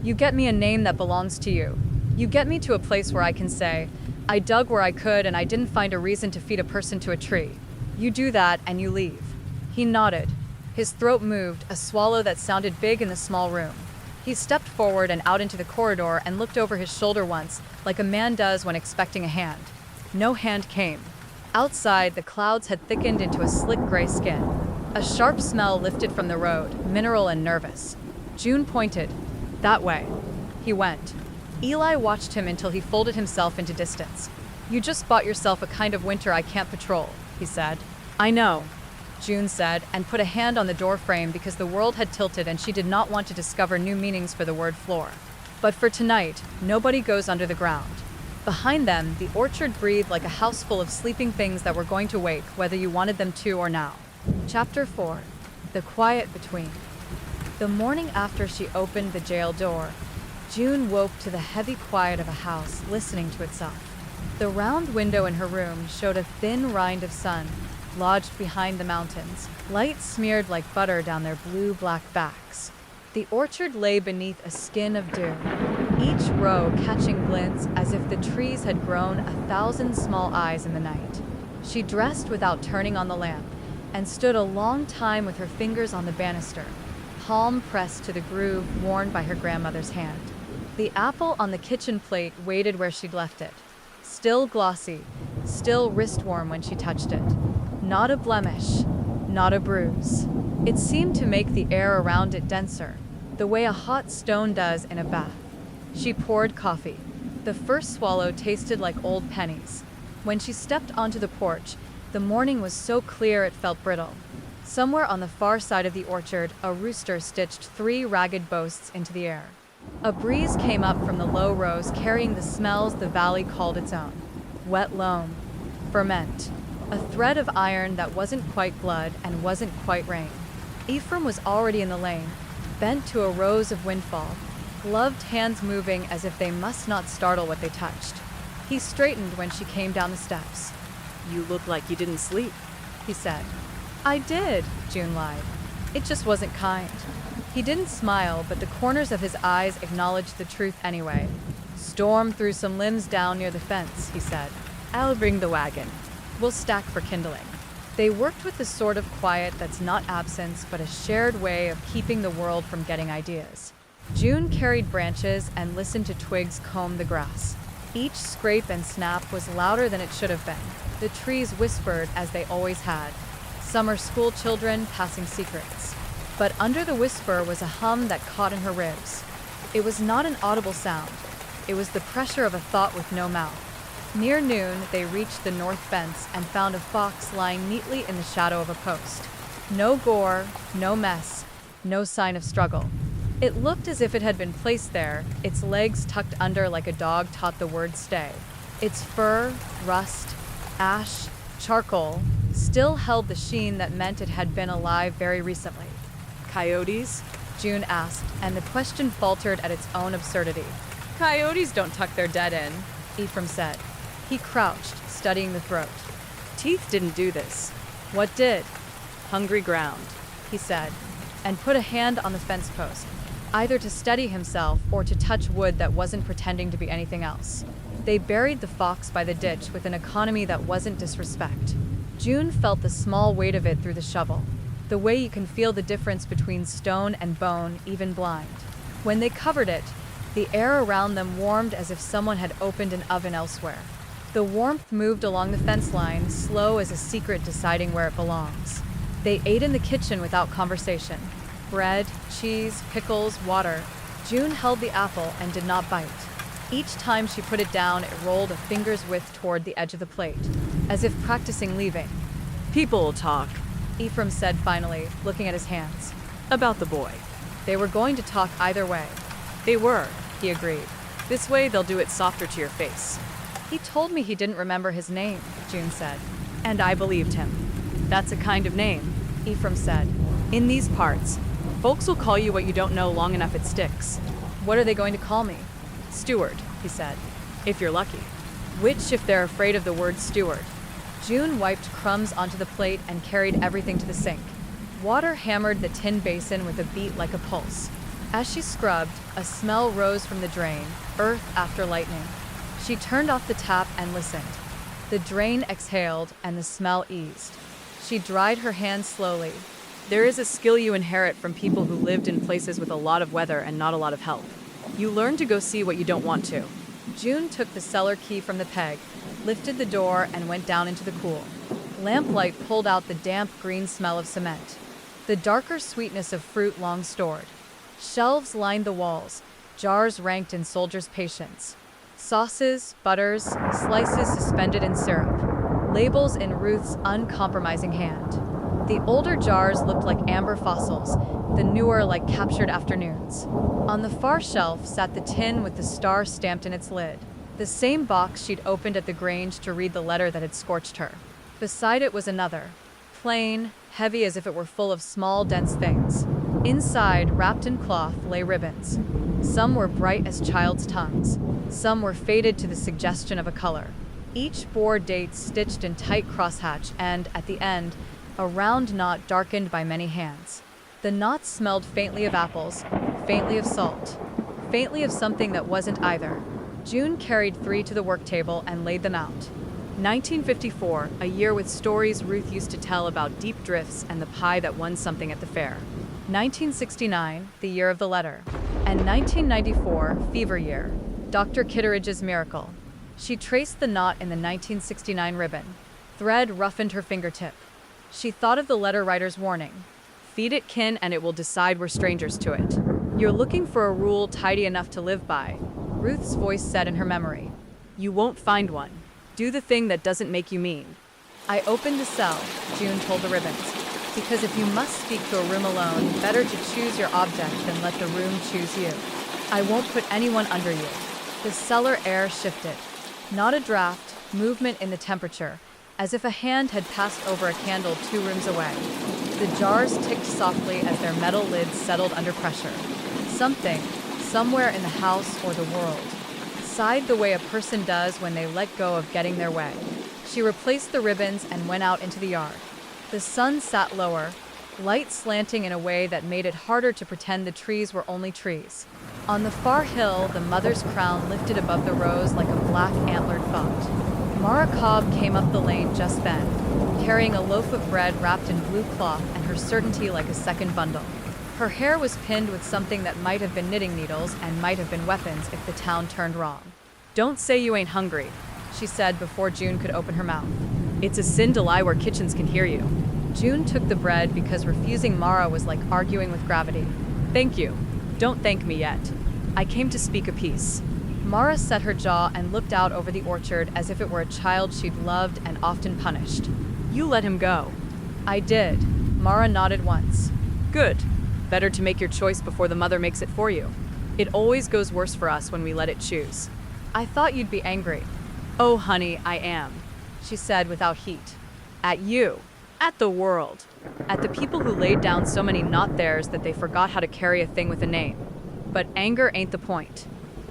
"You get me a name that belongs to you. You get me to a place where I can say, I dug where I could and I didn't find a reason to feed a person to a tree. You do that and you leave." He nodded. His throat moved, a swallow that sounded big in the small room. He stepped forward and out into the corridor and looked over his shoulder once, like a man does when expecting a hand. No hand came. Outside, the clouds had thickened into a slick gray skin. A sharp smell lifted from the road, mineral and nervous. June pointed. "That way." He went. Eli watched him until he folded himself into distance. "You just bought yourself a kind of winter I can't patrol," he said. "I know," June said, and put a hand on the door frame because the world had tilted and she did not want to discover new meanings for the word floor. But for tonight, nobody goes under the ground. Behind them, the orchard breathed like a house full of sleeping things that were going to wake, whether you wanted them to or now. Chapter 4. The Quiet Between. The morning after she opened the jail door, June woke to the heavy quiet of a house listening to itself. The round window in her room showed a thin rind of sun, lodged behind the mountains, light smeared like butter down their blue-black backs. The orchard lay beneath a skin of dew, each row catching glints as if the trees had grown 1,000 small eyes in the night. She dressed without turning on the lamp, and stood a long time with her fingers on the banister, palm pressed to the groove worn by her grandmother's hand. The apple on the kitchen plate waited where she'd left it, still glossy, still wrist-warm when she touched it. Not a blemish, not a bruise. It seemed to make the air around it denser, the way a hot stone does in a bath. She poured coffee. The first swallow tasted like old pennies. When she stepped onto the porch, the morning was so clear it felt brittle. Somewhere on the far side of the orchard, a rooster stitched 3 ragged boasts into the air. A breeze came up from the low rows carrying the smells the valley called its own. Wet loam, ferment, a thread of iron that wasn't quite blood and wasn't quite rain. Ephraim was already in the lane, bent to a rose of windfall, gloved hands moving as if they must not startle what they touched. He straightened when she came down the steps. "You look like you didn't sleep," he said. "I did," June lied. "It just wasn't kind." He didn't smile, but the corners of his eyes acknowledged the truth anyway. "Storm threw some limbs down near the fence," he said. "I'll bring the wagon. We'll stack for kindling." They worked with the sort of quiet that's not absence, but a shared way of keeping the world from getting ideas. June carried branches and listened to twigs comb the grass. Each scrape and snap was louder than it should have been. The trees whispered as they always had. Summer school children passing secrets. But under the whisper was a hum that caught in her ribs. It was not an audible sound. It was the pressure of a thought with no mouth. Near noon, they reached the north fence and found a fox lying neatly in the shadow of a post. No gore, no mess, no sign of struggle. It looked as if it had been placed there, its legs tucked under like a dog taught the word stay. Its fur, rust, ash, charcoal, still held the sheen that meant it had been alive very recently. "Coyotes?" June asked, and the question faltered at its own absurdity. "Coyotes don't tuck their dead in," Ephraim said. He crouched, studying the throat. "Teeth didn't do this." "What did?" "Hungry ground," he said, and put a hand on the fence post, either to steady himself or to touch wood that wasn't pretending to be anything else. They buried the fox by the ditch with an economy that wasn't disrespect. June felt the small weight of it through the shovel, the way you can feel the difference between stone and bone, even blind. When they covered it, the air around them warmed as if someone had opened an oven elsewhere. The warmth moved along the fence line, slow as a secret deciding where it belongs. They ate in the kitchen without conversation. Bread, cheese, pickles, water. June held the apple and did not bite. Each time she put it down, it rolled a finger's width toward the edge of the plate, as if practicing leaving. "People will talk," Ephraim said finally, looking at his hands. "about the boy." They were going to talk either way. "They were," he agreed. "This way they'll do it softer to your face." He told me he didn't remember his name, June said. And I believed him. "That's a kind of name," Ephraim said. "in these parts. Folks will call you what you don't know long enough it sticks. What are they going to call me? Steward, he said. If you're lucky. Which if they're afraid of the word steward? June wiped crumbs onto the plate and carried everything to the sink. Water hammered the tin basin with a beat like a pulse. As she scrubbed, a smell rose from the drain, earth after lightning. She turned off the tap and listened. The drain exhaled and the smell eased. She dried her hands slowly. There is a skill you inherit from people who lived in places with a lot of weather and not a lot of help. You learn to go see what you don't want to. June took the cellar key from the peg, lifted the door, and went down into the cool. Lamplight pulled out the damp green smell of cement, the darker sweetness of fruit long stored. Shelves lined the walls, jars ranked in soldiers' patience. Sauces, butters, slices suspended in syrup, labels in Ruth's uncompromising hand. The older jars looked like amber fossils, the newer like captured afternoons. On the far shelf sat the tin with the star stamped in its lid, the same box she'd opened at the Grange to read the letter that had scorched her. Beside it was another, plain, heavy as if it were full of small, dense things. Inside, wrapped in cloth, lay ribbons. Some were bright as child's tongues. Some were faded to the suggestion of a color. Each bore dates stitched in tight crosshatch and, at the end, a round knot darkened by many hands. The knots smelled faintly of apples, faintly of salt, faintly of something that wasn't either. June carried 3 to the work table and laid them out. 1954, a year with stories Ruth used to tell about deep drifts and the pie that won something at the fair. 1969, the year of the letter. And 1994, fever year, Dr. Kitteridge's miracle. She traced the knot in the 1969 ribbon. Thread roughened her fingertip. She thought of the letter writer's warning. Feed it kin and it will decide we're strangers to it. You're looking for a rule tidy enough to live by, Ruth's voice said in her memory. You won't find one. Do the thing that doesn't make you mean. I opened the cell, June told the ribbons. Because if you must speak to a room alone, better to choose your object than let the room choose you. I won't put anyone under you. The cellar air shifted. Not a draft, movement in the temperature, as if a hand had passed over a candle 2 rooms away. The jars ticked softly as their metal lids settled under pressure. Something, somewhere in the house or the world, sighed the way a person does when they let go of getting their way. She replaced the ribbons and went out into the yard. The sun sat lower, light slanting in a way that made it harder to pretend the trees were only trees. On the far hill, the mother's crown lifted above the rows like a black antlered thought. Mara Cobb came up the lane just then, carrying a loaf of bread wrapped in blue cloth and her certainty like a second bundle. Her hair was pinned with something that might have been knitting needles and might have been weapons if the town turned wrong. Don't say you ain't hungry, she said before June could open her mouth. It's a sin to lie where kitchens can hear you. June took the bread because refusing Mara was like arguing with gravity. Thank you. Don't thank me yet. I came to speak a piece. Mara set her jaw and looked out over the orchard as if it were a child she'd loved and often punished. You let him go. I did. Mara nodded once. Good. Better to make your choice before the mother makes it for you. It always goes worse for us when we let it choose. I thought you'd be angry. Oh, honey, I am, she said without heat. At you. At the world. At the people who laid down so many not theirs that they forgot how to carry a thing with a name. But anger ain't the point.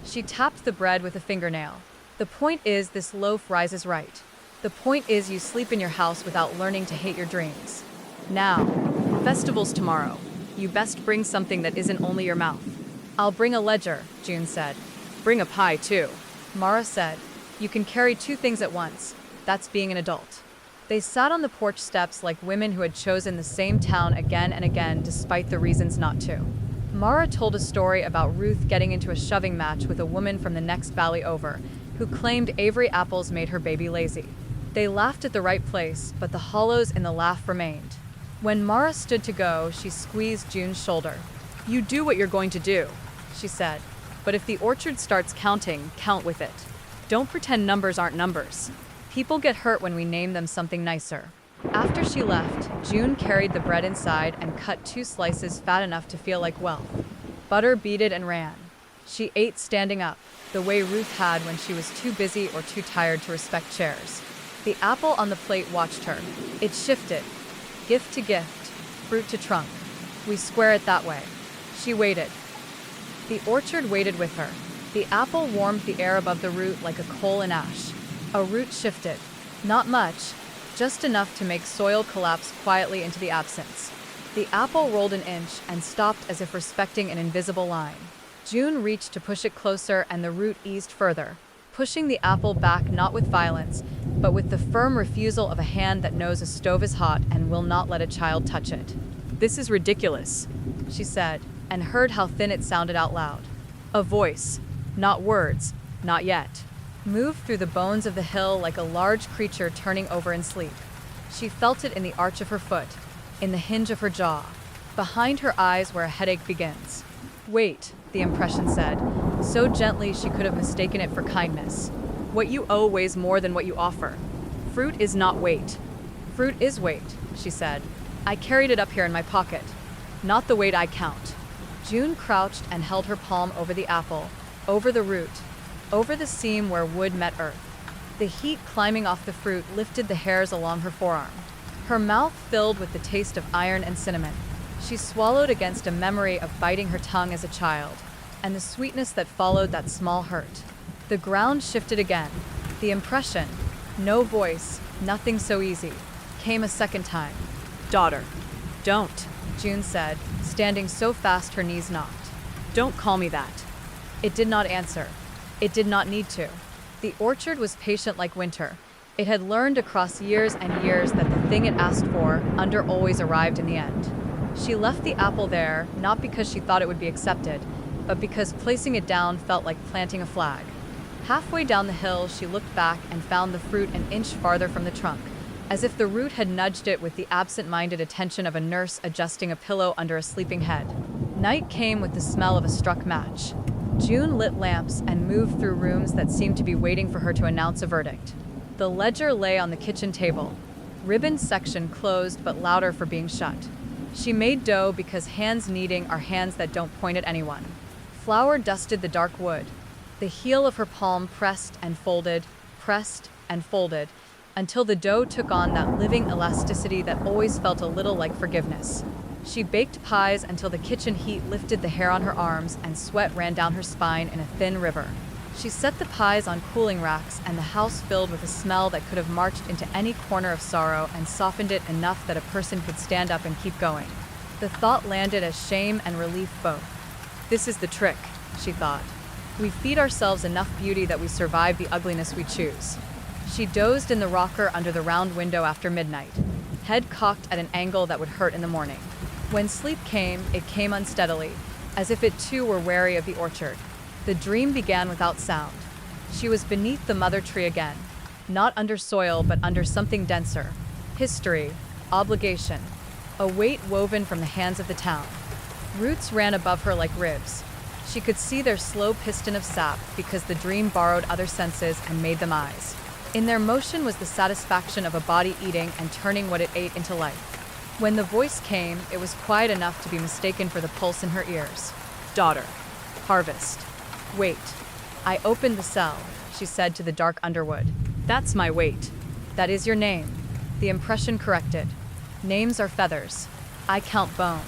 She tapped the bread with a fingernail. The point is this loaf rises right. The point is you sleep in your house without learning to hate your dreams. Now, festival's tomorrow. You best bring something that isn't only your mouth. I'll bring a ledger, June said. Bring a pie, too. Mara said. You can carry 2 things at once. That's being an adult. They sat on the porch steps like women who had chosen the same town again and again despite the reasons not to. Mara told a story about Ruth getting into a shoving match with a woman from the next valley over, who claimed Avery apples made her baby lazy. They laughed at the right place, but the hollows in the laugh remained. When Mara stood to go, she squeezed June's shoulder. You do what you're going to do, she said. But if the orchard starts counting, count with it. Don't pretend numbers aren't numbers. People get hurt when we name them something nicer. After she left, June carried the bread inside and cut 2 slices fat enough to feel like wealth. Butter beaded and ran. She ate standing up, the way Ruth had when she was too busy or too tired to respect chairs. The apple on the plate watched her. It shifted. Gift to gift, fruit to trunk. We square it that way. She waited. The orchard waited with her. The apple warmed the air above the root like a coal in ash. A root shifted. Not much, just enough to make soil collapse quietly into the absence. The apple rolled an inch and stopped as if respecting an invisible line. June reached to push it closer and the root eased further, pushing the apple back not with violence, but with the firm refusal of a hand that knows a stove is hot and will not let a child touch it. This is ridiculous, She said, and heard how thin it sounded out loud. a voice, not words, not yet. Moved through the bones of the hill like a large creature turning over in sleep. She felt it in the arch of her foot, in the hinge of her jaw, behind her eyes where a headache begins. Wait, The impression said, so gently she could have mistaken it for kindness. what you owe weighs more than what you offer. Fruit is not weight. Fruit is weight, she said. I carried it up here in my pocket. Not the weight I count. June crouched and held her palm over the apple, over the root, over the seam where wood met earth. The heat climbing off the fruit lifted the hairs along her forearm. Her mouth filled with the taste of iron and cinnamon. She swallowed against a memory of biting her tongue as a child, and the sweetness that followed that small hurt. The ground shifted again. The impression, no voice, nothing so easy, came a second time. Daughter, don't. June said, standing so fast her knees knocked. Don't call me that. It did not answer. It did not need to. The orchard was patient like winter. It had learned across years and years that the thing it asked for always arrived in the end. She left the apple there, not because she thought it would be accepted, but because placing it down felt like planting a flag. Halfway down the hill, she looked back and found the fruit an inch farther from the trunk, as if the root had nudged it with the absent-minded attention of a nurse adjusting a pillow under a sleeping head. Night came with the smell of a struck match. June lit lamps and moved through rooms that seemed to be waiting for her to announce a verdict. The ledger lay on the kitchen table, ribbon section closed but louder for being shut. She made dough because hands kneading are hands that don't point at anyone. Flour dusted the dark wood. The heel of her palm pressed, until the dough took on that living elasticity that always felt a little like forgiveness. She baked pies until the kitchen heat lifted the hair on her arms and sweat ran down her spine in a thin river. She set the pies on cooling racks and the house filled with a smell that could have marched into any corner of sorrow and softened it enough that a person could stand up and keep going. The thought landed as shame and relief both. This is the trick, she thought. We feed ourselves enough beauty that we survive the ugliness we choose. She dozed in the rocker under the round window after midnight, head cocked at an angle that would hurt in the morning. When sleep came, it came unsteadily, as if it too were wary of the orchard. The dream began without sound. She was beneath the mother tree again, not under soil but under something denser. History, obligation, a weight woven from the hands of the town. Roots ran above her like ribs. She could see their slow piston of sap because the dream borrowed other senses and made them eyes. In their motion was the satisfaction of a body eating and turning what it ate into life. When the voice came, it was quiet enough to be mistaken for the pulse in her ears. Daughter, Harvest. Wait. I opened the cell, she said to the dark underwood. that's my weight. That is your name. The impression corrected. Names are feathers. I count bone.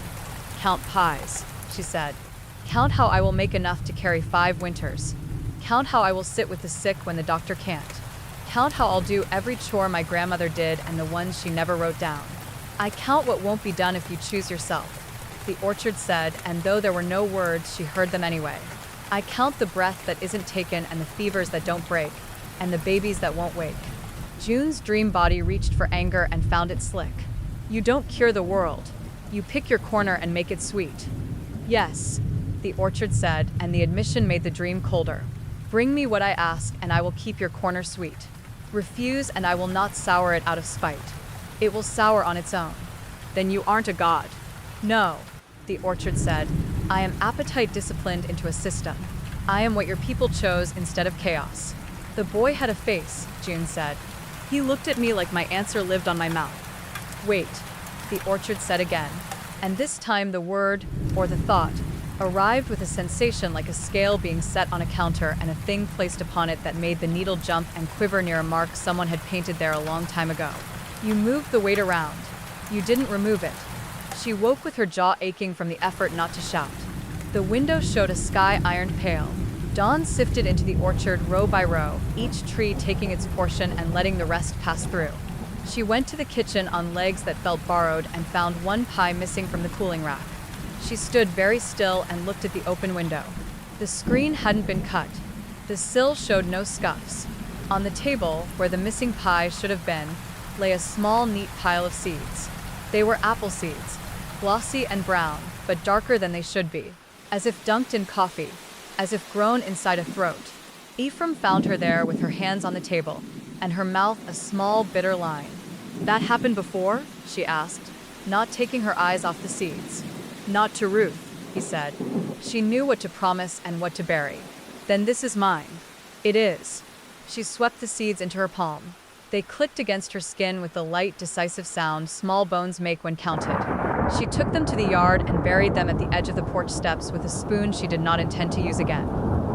Count pies, she said. Count how I will make enough to carry 5 winters. Count how I will sit with the sick when the doctor can't. Count how I'll do every chore my grandmother did and the ones she never wrote down. I count what won't be done if you choose yourself, the orchard said, and though there were no words, she heard them anyway. I count the breath that isn't taken and the fevers that don't break, and the babies that won't wake. June's dream body reached for anger and found it slick. You don't cure the world. You pick your corner and make it sweet. Yes, the orchard said, and the admission made the dream colder. Bring me what I ask, and I will keep your corner sweet. Refuse, and I will not sour it out of spite. It will sour on its own. Then you aren't a god. No, the orchard said. I am appetite disciplined into a system. I am what your people chose instead of chaos. The boy had a face, June said. He looked at me like my answer lived on my mouth. Wait, the orchard said again, and this time the word, or the thought, arrived with a sensation like a scale being set on a counter and a thing placed upon it that made the needle jump and quiver near a mark someone had painted there a long time ago. You moved the weight around. You didn't remove it. She woke with her jaw aching from the effort not to shout. The window showed a sky ironed pale. Dawn sifted into the orchard row by row, each tree taking its portion and letting the rest pass through. She went to the kitchen on legs that felt borrowed and found one pie missing from the cooling rack. She stood very still and looked at the open window. The screen hadn't been cut. The sill showed no scuffs. On the table, where the missing pie should have been, lay a small, neat pile of seeds. They were apple seeds, glossy and brown, but darker than they should be, as if dunked in coffee, as if grown inside a throat. Ephraim found her there with her hands on the table, and her mouth a small, bitter line. "That happened before?" she asked, not taking her eyes off the seeds. "Not to Ruth," he said. She knew what to promise and what to bury. "Then this is mine." "It is." She swept the seeds into her palm. They clicked against her skin with the light, decisive sound small bones make when counted. She took them to the yard and buried them at the edge of the porch steps with a spoon she did not intend to use again.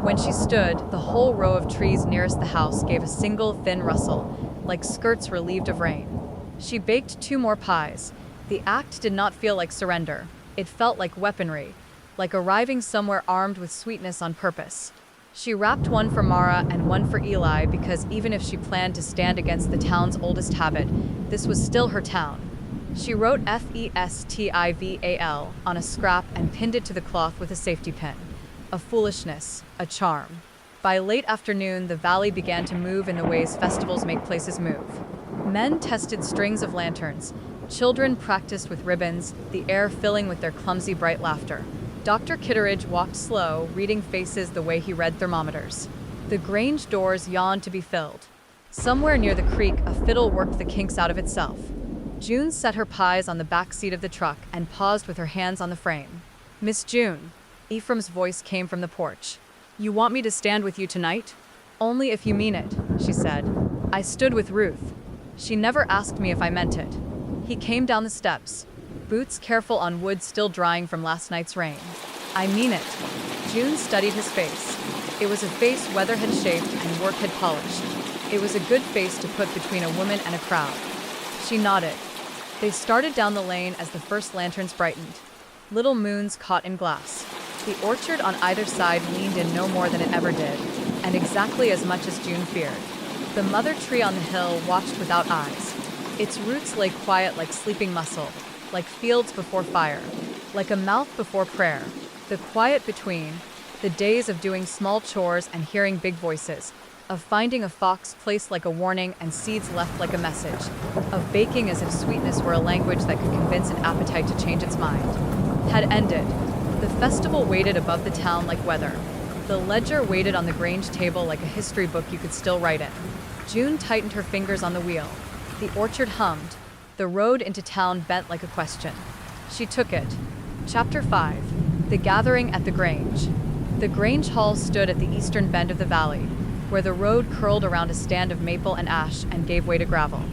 When she stood, the whole row of trees nearest the house gave a single thin rustle, like skirts relieved of rain. She baked 2 more pies. The act did not feel like surrender. It felt like weaponry, like arriving somewhere armed with sweetness on purpose. She wrapped one for Mara and one for Eli because even if she planned to stand against the town's oldest habit, this was still her town. She wrote FESTIVAL on a scrap and pinned it to the cloth with a safety pin. A foolishness, a charm. By late afternoon, the valley began to move in the ways festivals make places move. Men tested strings of lanterns. Children practiced with ribbons, the air filling with their clumsy, bright laughter. Dr. Kitteridge walked slow, reading faces the way he read thermometers. The grange doors yawned to be filled. Somewhere near the creek, a fiddle worked the kinks out of itself. June set her pies on the back seat of the truck and paused with her hands on the frame. "Miss June," Ephraim's voice came from the porch. "You want me to stand with you tonight?" "Only if you mean it," she said. "I stood with Ruth. She never asked me if I meant it." He came down the steps, boots careful on wood still drying from last night's rain. "I mean it." June studied his face. It was a face weather had shaped and work had polished. It was a good face to put between a woman and a crowd. She nodded. They started down the lane as the first lanterns brightened. Little moons caught in glass. The orchard on either side leaned in no more than it ever did, and exactly as much as June feared. The mother tree on the hill watched without eyes. Its roots lay quiet like sleeping muscle, like fields before fire, like a mouth before prayer. The quiet between, the days of doing small chores and hearing big voices, of finding a fox placed like a warning and seeds left like a message, of baking as if sweetness were a language that could convince an appetite to change its mind, had ended. The festival waited above the town like weather. The ledger waited on the grange table like a history book you could still write in. June tightened her fingers on the wheel. The orchard hummed. The road into town bent like a question. She took it. Chapter 5. The Gathering at the Grange. The Grange Hall stood at the eastern bend of the valley, where the road curled around a stand of maple and ash and gave way to gravel.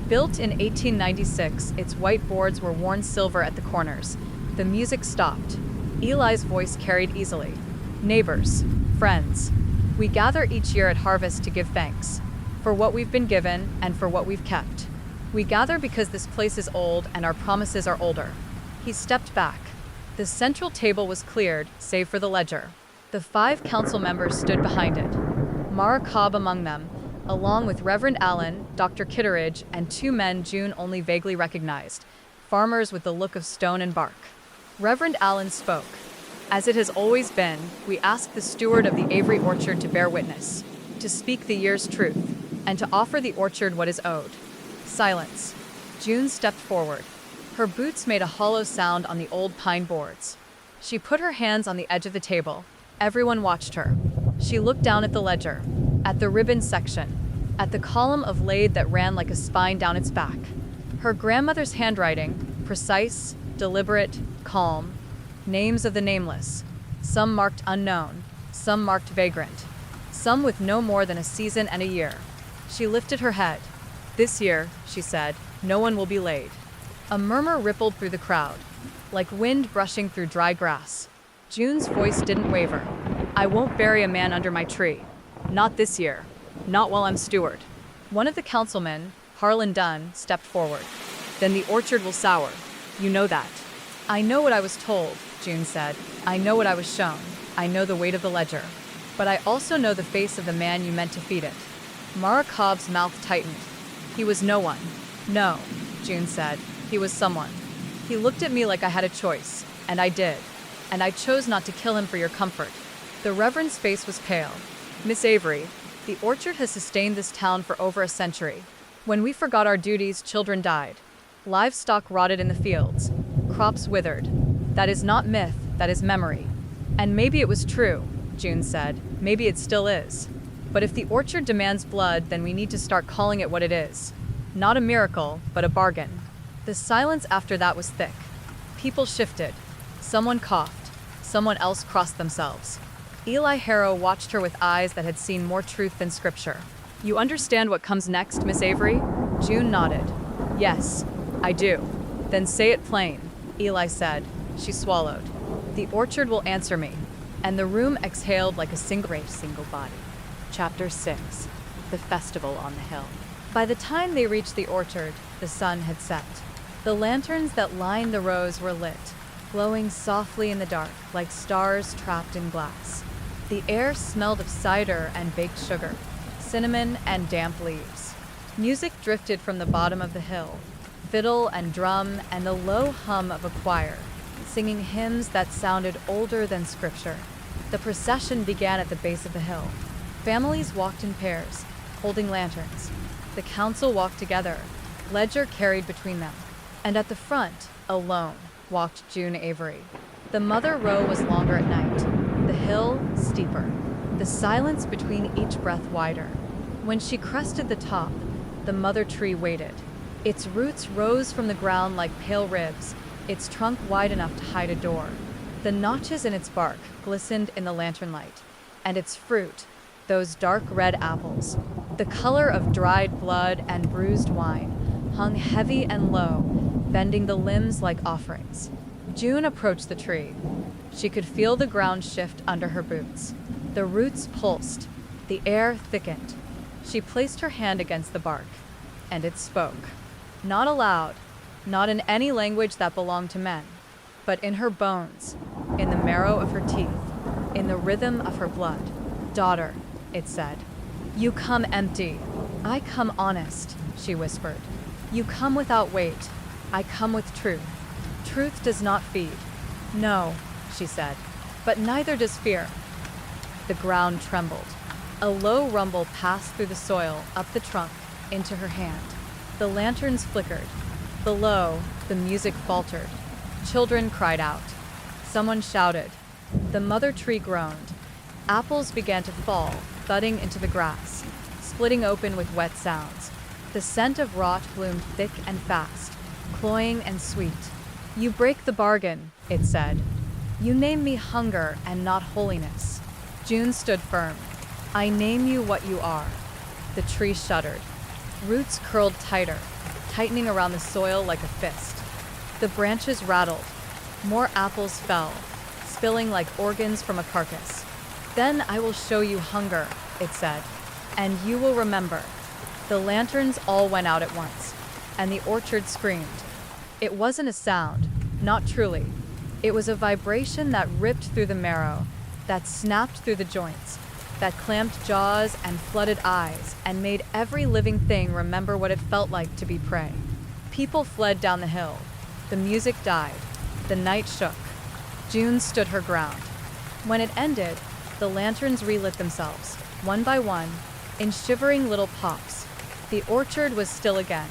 Built in 1896, its white boards were worn silver at the corners. The music stopped. Eli's voice carried easily. "Neighbors, friends, we gather each year at harvest to give thanks. For what we've been given and for what we've kept. We gather because this place is old and our promises are older." He stepped back. The central table was cleared, save for the ledger. The 5 council members stood behind it. Mara Cobb among them, along with Reverend Allen, Dr. Kitteridge, and 2 men June only vaguely recognized, farmers with the look of stone and bark. Reverend Allen spoke. "As it has always been, we ask the steward of the Avery orchard to bear witness, to speak the year's truth, and to offer the orchard what is owed." Silence. June stepped forward. Her boots made a hollow sound on the old pine boards. She put her hands on the edge of the table. Everyone watched her. She looked down at the ledger, at the ribbon section, at the column of laid that ran like a spine down its back. Her grandmother's handwriting, precise, deliberate, calm. Names of the nameless. Some marked unknown, some marked vagrant, some with no more than a season and a year. She lifted her head. "This year," she said, "no one will be laid." A murmur rippled through the crowd, like wind brushing through dry grass. June's voice didn't waver. "I won't bury a man under my tree. Not this year. Not while I'm steward." One of the councilmen, Harlan Dunn, stepped forward. "Then the orchard will sour. You know that." I know what I was told, June said. I know what I was shown. I know the weight of the ledger. But I also know the face of the man you meant to feed it. Mara Cobb's mouth tightened. He was no one. No, June said. He was someone. He looked at me like I had a choice, and I did. And I chose not to kill him for your comfort. The Reverend's face was pale. Miss Avery, the orchard has sustained this town for over a century. When we forgot our duties, children died. Livestock rotted in the fields. Crops withered. That is not myth, that is memory. And maybe it was true, June said. Maybe it still is. But if the orchard demands blood, then we need to start calling it what it is. Not a miracle, but a bargain. The silence after that was thick. People shifted. Someone coughed. Someone else crossed themselves. Eli Harrow watched her with eyes that had seen more truth than scripture. You understand what comes next, Miss Avery? June nodded. Yes, I do. Then say it plain, Eli said. She swallowed. The orchard will answer me. And the room exhaled like a single body. Chapter 6. The Festival on the Hill. By the time they reached the orchard, the sun had set. The lanterns that lined the rows were lit, glowing softly in the dark like stars trapped in glass. The air smelled of cider and baked sugar, cinnamon and damp leaves. Music drifted from the bottom of the hill, fiddle and drum and the low hum of a choir, singing hymns that sounded older than scripture. The procession began at the base of the hill. Families walked in pairs, holding lanterns. The council walked together, ledger carried between them. And at the front, alone, walked June Avery. The mother row was longer at night, the hill steeper, the silence between each breath wider. When she crested the top, the mother tree waited. Its roots rose from the ground like pale ribs, its trunk wide enough to hide a door. The notches in its bark glistened in the lantern light, and its fruit, those dark red apples, the color of dried blood and bruised wine, hung heavy and low, bending the limbs like offerings. June approached the tree. She could feel the ground shift under her boots. The roots pulsed. The air thickened. She placed her hand against the bark, and it spoke. Not aloud, not in any language that belonged to men, but in her bones, in the marrow of her teeth, in the rhythm of her blood. Daughter, it said. You come empty. I come honest, she whispered. You come without weight. I come with truth. Truth does not feed. No, she said, but neither does fear. The ground trembled. A low rumble passed through the soil, up the trunk, into her hand. The lanterns flickered. Below, the music faltered. Children cried out. Someone shouted. The mother tree groaned. Apples began to fall, thudding into the grass, splitting open with wet sounds. The scent of rot bloomed thick and fast, cloying and sweet. You break the bargain, it said. You name me hunger and not holiness. June stood firm. I name you what you are. The tree shuddered. Roots curled tighter, tightening around the soil like a fist. The branches rattled. More apples fell, spilling like organs from a carcass. Then I will show you hunger, it said, and you will remember. The lanterns all went out at once, and the orchard screamed. It wasn't a sound, not truly. It was a vibration that ripped through the marrow, that snapped through the joints, that clamped jaws and flooded eyes and made every living thing remember what it felt like to be prey. People fled down the hill. The music died. The night shook. June stood her ground. When it ended, the lanterns relit themselves, one by one, in shivering little pops. The orchard was still again.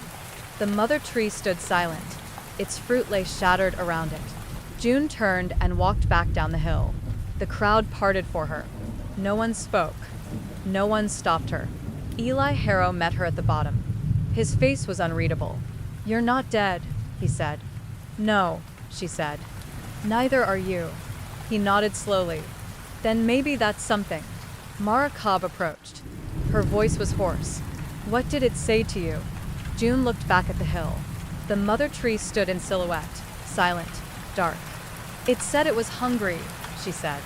The mother tree stood silent. Its fruit lay shattered around it. June turned and walked back down the hill. The crowd parted for her. No one spoke. No one stopped her. Eli Harrow met her at the bottom. His face was unreadable. You're not dead, he said. No, she said. Neither are you. He nodded slowly. Then maybe that's something. Mara Cobb approached. Her voice was hoarse. What did it say to you? June looked back at the hill. The mother tree stood in silhouette, silent, dark. It said it was hungry, she said.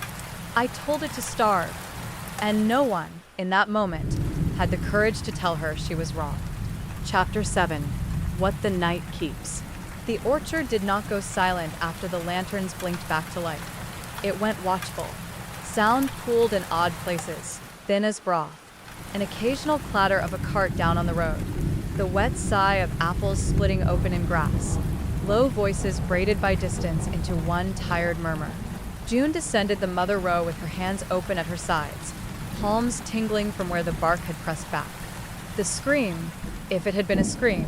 I told it to starve. And no one, in that moment, had the courage to tell her she was wrong. Chapter 7. What the Night Keeps. The orchard did not go silent after the lanterns blinked back to life. It went watchful. Sound pooled in odd places, thin as broth. An occasional clatter of a cart down on the road. The wet sigh of apples splitting open in grass. Low voices braided by distance into one tired murmur. June descended the mother row with her hands open at her sides, palms tingling from where the bark had pressed back. The scream, if it had been a scream,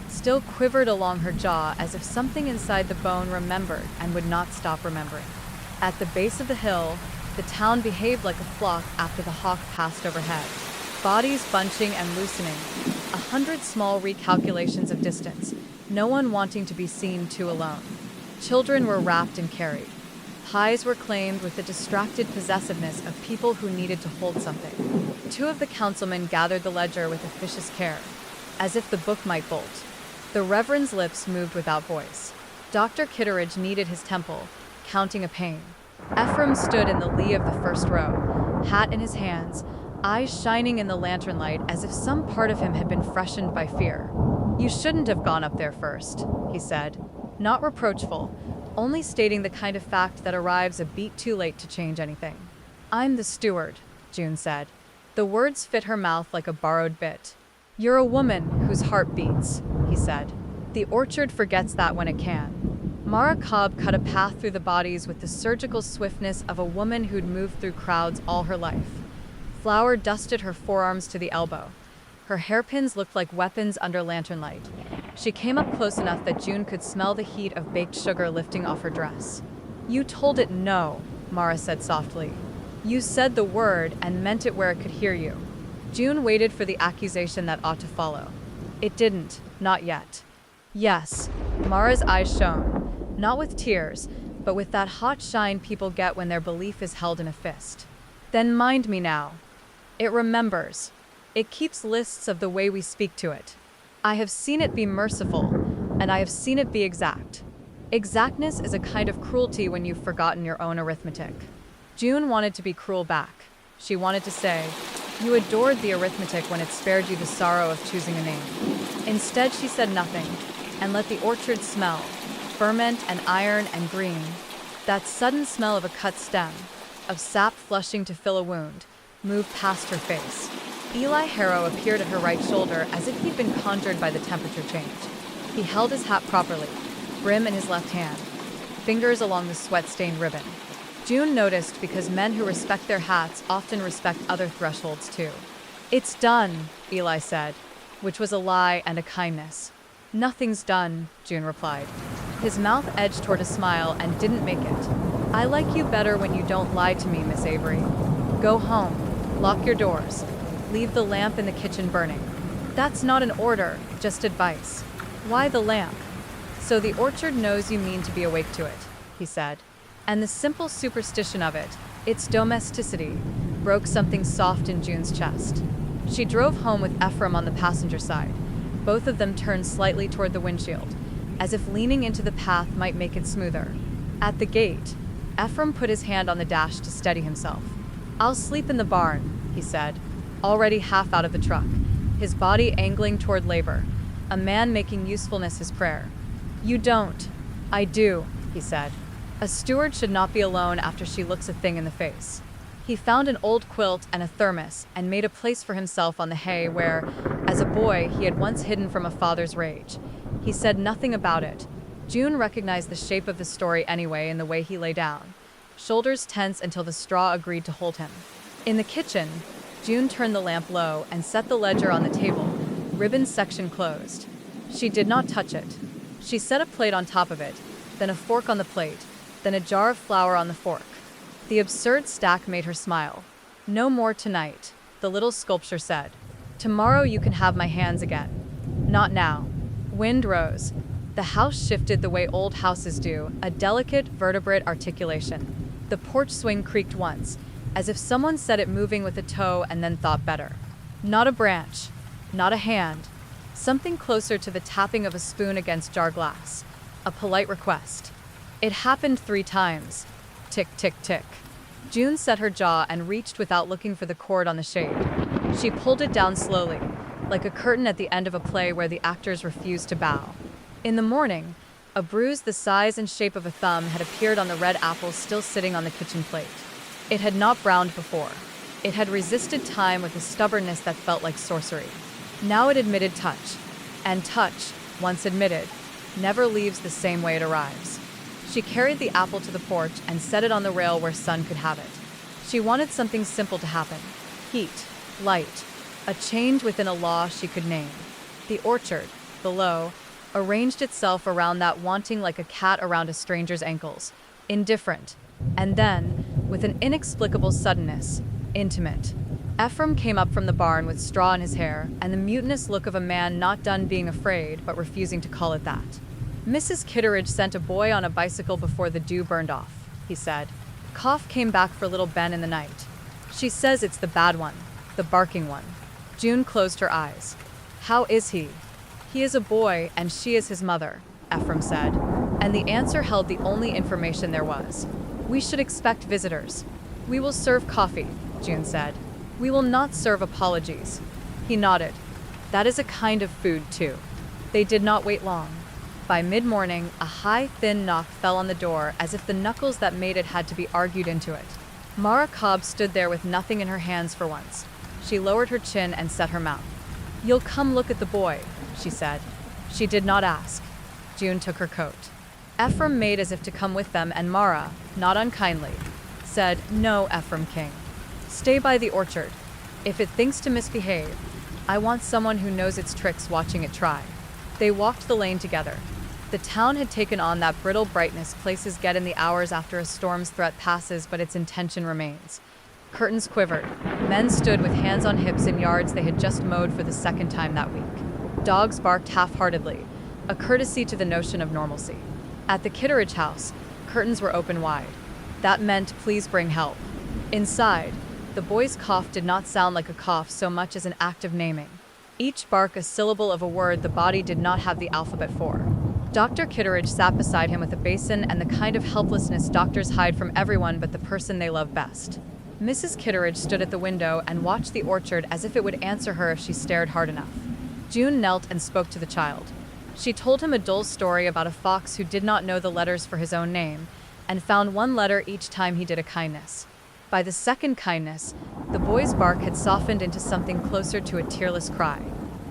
still quivered along her jaw as if something inside the bone remembered and would not stop remembering. At the base of the hill, the town behaved like a flock after the hawk passed overhead, bodies bunching and loosening, 100 small recalculations of distance, no one wanting to be seen too alone. Children were wrapped and carried. Pies were claimed with the distracted possessiveness of people who needed to hold something. Two of the councilmen gathered the ledger with officious care, as if the book might bolt. The Reverend's lips moved without voice. Dr. Kitteridge kneaded his temple, counting a pain. Ephraim stood in the lee of the first row, hat in his hands, eyes shining in the lantern light as if some part of him had been freshened by fear. "You shouldn't have gone up there first," he said. Not reproachful, only stating the kind of fact that arrives a beat too late to change anything. "I'm the steward," June said. The words fit her mouth like a borrowed bit. "You're a woman whose heart beats," he said. "The orchard forgets that when it can." Mara Cobb cut a path through the bodies with the surgical swiftness of a woman who'd moved through crowds all her life. Flour dusted her forearms to the elbow. Her hairpins looked like weapons under lantern light. She came up close enough that June could smell the heat of baked sugar lifting off her dress. "You told it no," Mara said softly. "You said the word and meant it where it could hear you." June waited for the accusation that ought to follow. It didn't, not yet. "Yes," Mara's eyes shone. Not with tears, but with that hot shine people get when their belief is held in a fist. "Then mind me now. It remembers. It keeps lists of the way we speak to it. I have seen it be merciful, and I have seen it be exact. Exactness is a kind of cruelty when you've forgotten your own arithmetic." June wanted to be cruel back. She wanted to say, "You adored the arithmetic when it spared you the sorrow of choosing a name." Instead, she said nothing, and let the orchard smell, ferment and iron and green, that sudden smell of a cut stem, of sap flushing to fill a wound, moved past her face. Eli Harrow appeared at her right shoulder as if he'd been conjured by the temperature change. He held his hat properly, brim in his left hand, fingers along the sweat-stained ribbon. June noticed because men who respect their hats often respect other thresholds too. "It's done," Eli said, which was a lie and a kindness. "Nothing's done," June replied. His mouth edged toward a smile and didn't make it. "I like you better when you don't lie to me, Miss Avery. Go home. Lock your doors. Leave the lamp in the kitchen burning." "That's not an order, just advice." "Why the lamp?" "So the orchard knows you mean to be awake to it," he said. And the simple superstition of it, its domesticity, broke something soft in June's chest. She drove home with Ephraim on the passenger side. Both of them turned slightly toward the windshield, as if leaning into the path might make it smoother. At the gate, Ephraim put his hand on the dash to steady himself. "I'll sleep in the barn," he said, already half out of the truck, his body angling toward labor, a man making usefulness his prayer. "You don't." "I do," he said. A steward should not be alone after she looks a thing in the face. He found an old quilt and a thermos and made a place for himself on the hay where, as a boy, he had once hidden from a father's rage. He said nothing about it. June recognized the shape of the story anyway in the way he lay down, shoulders tense until the straw agreed to hold him. In the kitchen, June turned the lamp low and set the ledger on the table, ribbon section closed. She did not touch it. She set a plate on top of it, then a fork on the plate, then a jar of flour on the fork. The absurd stack made her smile. "No more tonight," the little sculpture said. "Tomorrow you can have my hands again. Not now." Wind rose. The house shifted the way old houses do, a delicate, vertebrate articulation. The porch swing creaked once, as if someone set it moving with a toe and then thought better. Not a branch, not a hand, something closer to the tapping of a spoon against jar glass. A polite request. It happened 3 times. Tick, tick, tick. June set her jaw and reached without looking for the cord on the shade. She pulled it down slowly, like a curtain at the end of a play where the actors refused to bow. In the morning, A bruise the size and shape of a thumb had appeared on the red apple still sitting on the kitchen plate. It had not browned before. It had resisted time with a stubbornness that felt like sorcery. Now it admitted touch. And touch, once admitted, never leaves the same way it arrives. She carried the apple to the porch and set it on the rail where Sun could have it. She wanted something simple to happen. Heat, light, a change within a law she could name. The orchard, below, arranged itself around that wanting like a cat around a stranger's ankles. Indifferent. And then, with an inexplicable suddenness, intimate. Ephraim came up from the barn with straw in his hair and the mutinous look of a man not done being afraid but refusing to call it that. Mrs. Kitteridge sent a boy on a bicycle before the dew burned off, he said. Cough came back for little Ben in the night. She says it's the bad one, the barking one. June closed her eyes. How is he? He is a boy and she is his mother, Ephraim said. And the answer held the only information there was. We should expect visitors. We will serve coffee, June said. We will not serve apologies. He nodded. That is a kind of food, too. They did not wait long. By mid-morning, a high, thin knock fell on the door as if the knuckles that made it had to be argued into it. Mara Cobb stood there with nothing in her hands for once. She lowered her chin and set her mouth. You'll come look at the boy, she said. She did not ask. June took her coat. Ephraim made as if to come with them, and Mara, not unkindly, said, No, Ephraim King. Stay by the orchard. If it thinks to misbehave, I want someone who knows its tricks watching it try. They walked the lane together. The town had taken on that brittle brightness places get in the hours after a storm's threat passes, but its intention remains. Curtains quivered. Men stood with hands on hips in yards they had just mowed for the second time that week. Dogs barked half-heartedly, a courtesy to the notion of normalcy. At the Kitteridge house, curtains were open wide. That meant, please bring help. Inside, the boy's cough did not sound like a cough so much as an act of naming. Each bark a syllable of a word the body did not have the alphabet for. Dr. Kitteridge sat beside him with a basin and the kind of helplessness doctors hide from everyone but the person they love best. Mrs. Kitteridge stood at the window and watched the orchard as if it would answer her if she stared hard enough. June knelt and spoke to the child. She told him a dull story about a fox who did not know the letters for his own name and found one letter each time he did a kindness. By the second kindness, the boy's bark had softened into something closer to a tearless cry.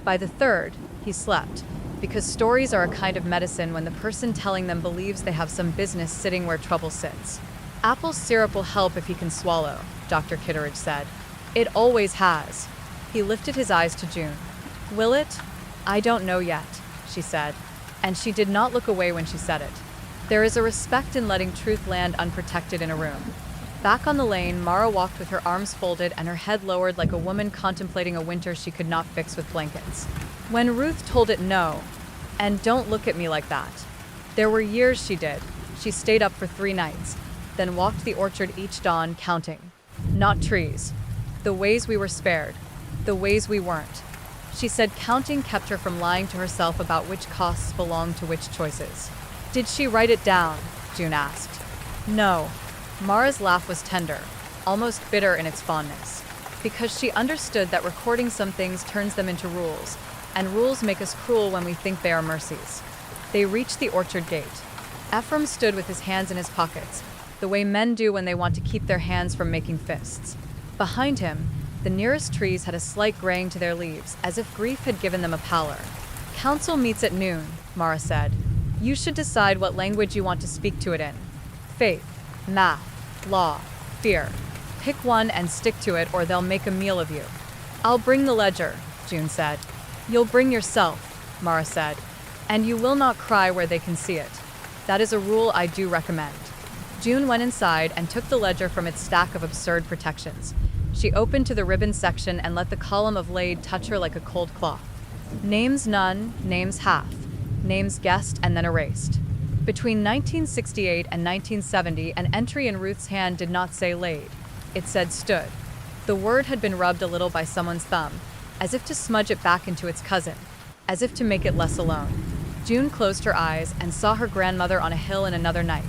By the third, he slept, because stories are a kind of medicine when the person telling them believes they have some business sitting where trouble sits. Apple syrup will help if he can swallow, Dr. Kitteridge said. It always has. He lifted his eyes to June. Will it? I don't know yet, she said, and she did not look away when she said it. There is a respect in letting truth land unprotected in a room. Back on the lane, Mara walked with her arms folded and her head lowered like a woman contemplating a winter she could not fix with blankets. When Ruth told it no, and don't look at me like that. There were years she did. She stayed up for 3 nights, then walked the orchard each dawn, counting. Not trees. The ways we were spared. The ways we weren't. She said counting kept her from lying to herself about which costs belonged to which choices. Did she write it down? June asked. No. Mara's laugh was tender, almost bitter in its fondness, because she understood that recording some things turns them into rules, and rules make us cruel when we think they are mercies. They reached the orchard gate. Ephraim stood with his hands in his pockets, the way men do when they want to keep their hands from making fists. Behind him, the nearest trees had a slight graying to their leaves, as if grief had given them a pallor. Council meets at noon, Mara said. You should decide what language you want to speak to it in. Faith, math, law, fear. Pick one and stick to it or they'll make a meal of you. I'll bring the ledger, June said. You'll bring yourself, Mara said, and you will not cry where they can see it. That is a rule I do recommend. June went inside and took the ledger from its stack of absurd protections. She opened to the ribbon section and let the column of laid touch her like a cold cloth. Names none, names half, names guessed and then erased. Between 1968 and 1970, an entry in Ruth's hand did not say laid. It said stood. The word had been rubbed a little by someone's thumb, as if to smudge it back into its cousin, as if to make it less alone. June closed her eyes and saw her grandmother on a hill in another night,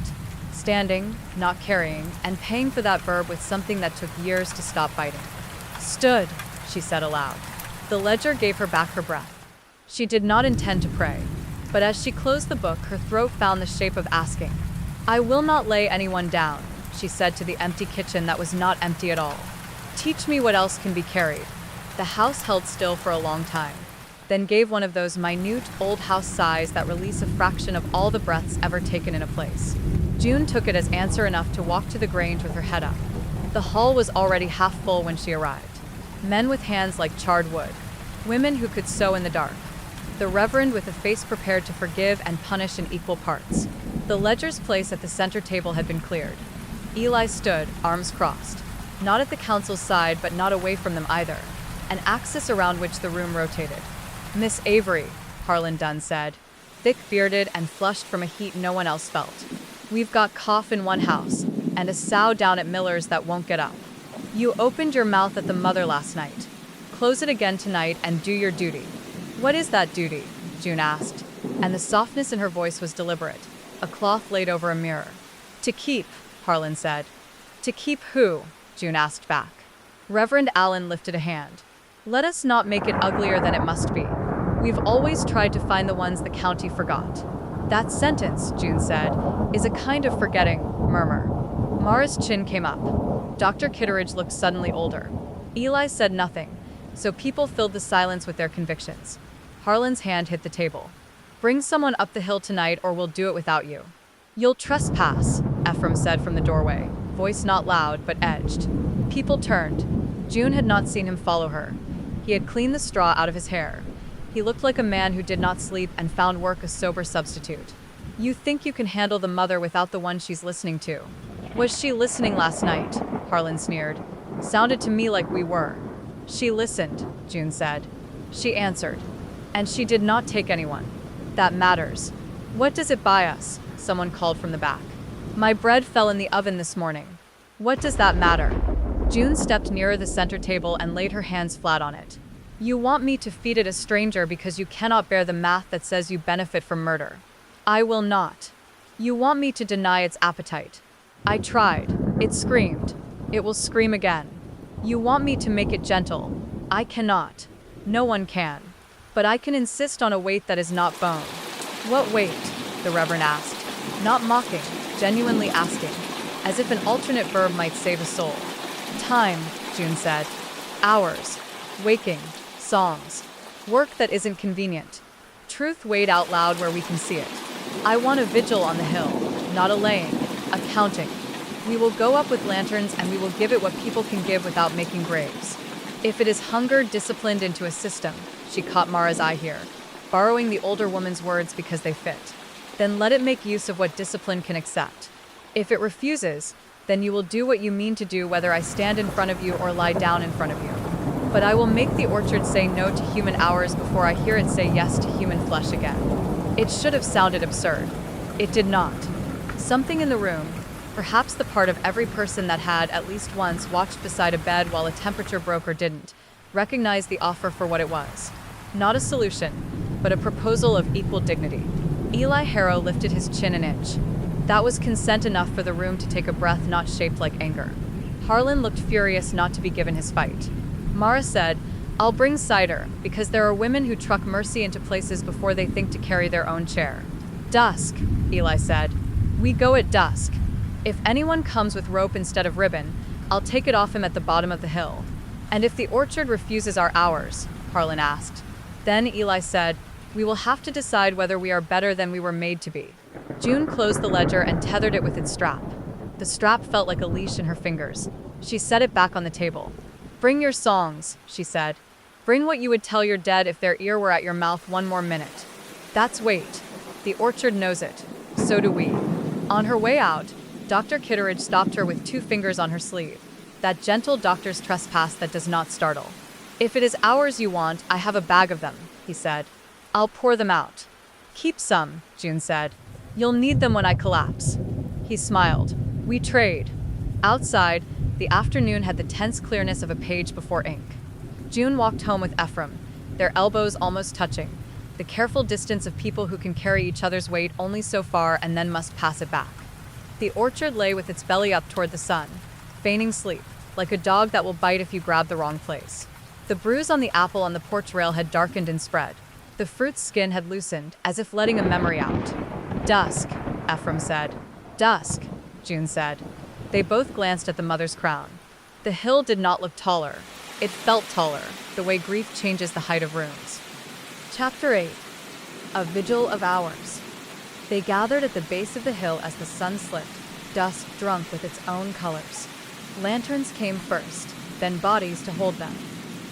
standing, not carrying, and paying for that verb with something that took years to stop biting. Stood, she said aloud. The ledger gave her back her breath. She did not intend to pray. But as she closed the book, her throat found the shape of asking. "I will not lay anyone down," she said to the empty kitchen that was not empty at all. "Teach me what else can be carried." The house held still for a long time, then gave one of those minute, old house sighs that release a fraction of all the breaths ever taken in a place. June took it as answer enough to walk to the Grange with her head up. The hall was already half full when she arrived. Men with hands like charred wood. Women who could sew in the dark. The Reverend with a face prepared to forgive and punish in equal parts. The ledger's place at the center table had been cleared. Eli stood, arms crossed. Not at the council's side, but not away from them either. An axis around which the room rotated. "Miss Avery," Harlan Dunn said, thick-bearded and flushed from a heat no one else felt. "We've got cough in one house, and a sow down at Miller's that won't get up. You opened your mouth at the mother last night. Close it again tonight and do your duty." "What is that duty?" June asked, and the softness in her voice was deliberate, a cloth laid over a mirror. "To keep," Harlan said. "To keep who?" June asked back. Reverend Allen lifted a hand. "Let us not make it uglier than it must be. We've always tried to find the ones the county forgot." "That sentence," June said, "is a kind of forgetting murmur." Mara's chin came up. Dr. Kitteridge looked suddenly older. Eli said nothing, so people filled the silence with their convictions. Harlan's hand hit the table. "Bring someone up the hill tonight or we'll do it without you." "You'll trespass," Ephraim said from the doorway, voice not loud but edged. People turned. June had not seen him follow her. He had cleaned the straw out of his hair. He looked like a man who did not sleep and found work a sober substitute. "You think you can handle the mother without the one she's listening to?" "Was she listening last night?" Harlan sneered. "Sounded to me like we were." "She listened," June said. "She answered. And she did not take anyone. That matters." "What does it buy us?" someone called from the back. "My bread fell in the oven this morning." "What does that matter?" June stepped nearer the center table and laid her hands flat on it. "You want me to feed it a stranger because you cannot bear the math that says you benefit from murder. I will not. You want me to deny its appetite. I tried. It screamed. It will scream again. You want me to make it gentle. I cannot. No one can. But I can insist on a weight that is not bone." "What weight?" the Reverend asked, not mocking, genuinely asking, as if an alternate verb might save a soul. "Time," June said. "Hours. Waking. Songs. Work that isn't convenient. Truth weighed out loud where we can see it. I want a vigil on the hill, not a laying, a counting. We will go up with lanterns and we will give it what people can give without making graves. If it is hunger disciplined into a system," she caught Mara's eye here, borrowing the older woman's words because they fit, "then let it make use of what discipline can accept. If it refuses, then you will do what you mean to do whether I stand in front of you or lie down in front of you. But I will make the orchard say no to human hours before I hear it say yes to human flesh again." It should have sounded absurd. It did not. Something in the room, perhaps the part of every person that had, at least once, watched beside a bed while a temperature broke or didn't, recognized the offer for what it was. Not a solution, but a proposal of equal dignity. Eli Harrow lifted his chin an inch. That was consent enough for the room to take a breath not shaped like anger. Harlan looked furious not to be given his fight. Mara said, "I'll bring cider, because there are women who truck mercy into places before they think to carry their own chair." "Dusk," Eli said. "We go at dusk. If anyone comes with rope instead of ribbon, I'll take it off him at the bottom of the hill." "And if the orchard refuses our hours?" Harlan asked. Then Eli said, "We will have to decide whether we are better than we were made to be." June closed the ledger and tethered it with its strap. The strap felt like a leash in her fingers. She set it back on the table. "Bring your songs," she said. "Bring what you would tell your dead if their ear were at your mouth one more minute. That's weight. The orchard knows it. So do we." On her way out, Dr. Kitteridge stopped her with 2 fingers on her sleeve. That gentle doctor's trespass that does not startle. "If it is hours you want, I have a bag of them," he said. "I'll pour them out." "Keep some," June said. "You'll need them when I collapse." He smiled. "We trade." Outside, the afternoon had the tense clearness of a page before ink. June walked home with Ephraim, their elbows almost touching, the careful distance of people who can carry each other's weight only so far and then must pass it back. The orchard lay with its belly up toward the sun, feigning sleep, like a dog that will bite if you grab the wrong place. The bruise on the apple on the porch rail had darkened and spread. The fruit's skin had loosened, as if letting a memory out. Dusk, Ephraim said. Dusk, June said. They both glanced at the mother's crown. The hill did not look taller. It felt taller, the way grief changes the height of rooms. Chapter 8. A Vigil of Hours. They gathered at the base of the hill as the sun slipped, dusk drunk with its own colors. Lanterns came first, then bodies to hold them.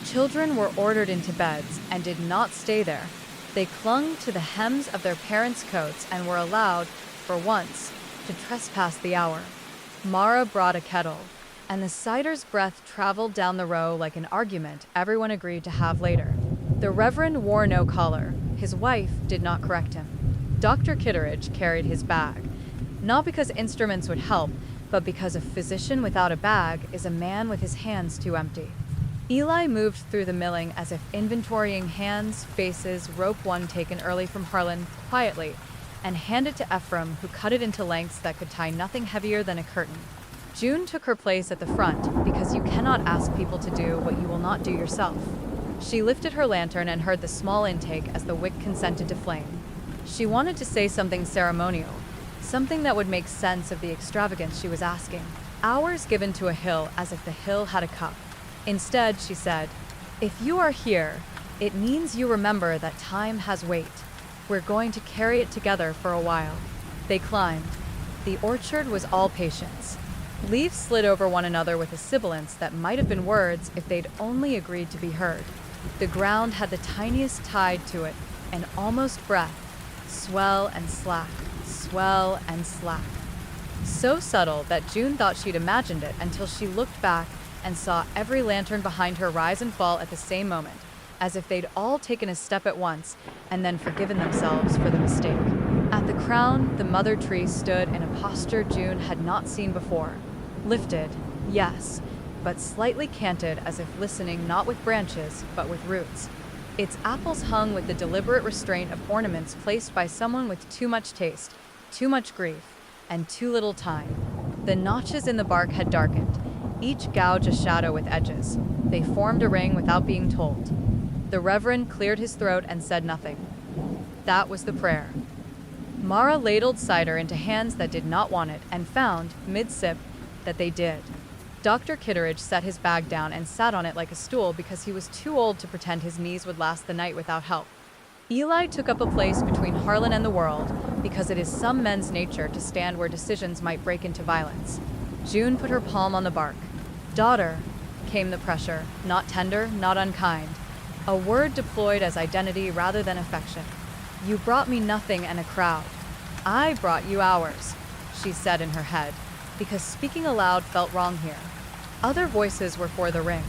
Children were ordered into beds and did not stay there. They clung to the hems of their parents' coats and were allowed, for once, to trespass the hour. Mara brought a kettle, and the cider's breath traveled down the row like an argument everyone agreed to have later. The Reverend wore no collar. His wife did not correct him. Dr. Kitteridge carried his bag, not because instruments would help, but because a physician without a bag is a man with his hands too empty. Eli moved through the milling as if inventorying hands, faces, rope one taken early from Harlan, quietly, and handed to Ephraim, who cut it into lengths that could tie nothing heavier than a curtain. June took her place at the front, because you cannot ask people to do what you will not do yourself. She lifted her lantern and heard the small intake as the wick consented to flame. She wanted to say something ceremonial, something that would make sense of the extravagance she was asking. Hours given to a hill as if the hill had a cup. Instead, she said, "If you are here, it means you remember that time has weight. We're going to carry it together for a while." They climbed. The orchard was all patience. Leaves slid over one another with a sibilance that might have been words if they'd only agreed to be heard. The ground had the tiniest tide to it, an almost breath, swell and slack, swell and slack. So subtle that June thought she'd imagined it until she looked back and saw every lantern behind her rise and fall at the same moment, as if they'd all taken a step at once and then forgiven themselves for the mistake. At the crown, the mother tree stood in a posture June had not seen before. Lifted, yes, but slightly canted as if listening not with branches, but with roots. Its apples hung with the deliberate restraint of ornaments placed by someone with too much taste, too much grief, and too little time. The notches in the bark had darkened, each gouge a shadow with edges. They formed a ring without being told. The Reverend cleared his throat and said nothing. That was the prayer. Mara ladled cider into hands that did not want it and found, mid-sip, that they did. Dr. Kitteridge set his bag down and sat on it like a stool because he was too old to pretend his knees would last the night without help. Eli took up a place between Harlan and the world because it is some men's nature to stand where decisions might break into violence. June put her palm on the bark. "Daughter," came the pressure, not tender, not unkind. A word deployed as identity rather than affection. "You brought me nothing and a crowd. I brought you hours," she said in her head, because speaking aloud felt wrong here. Other voices were for the ring.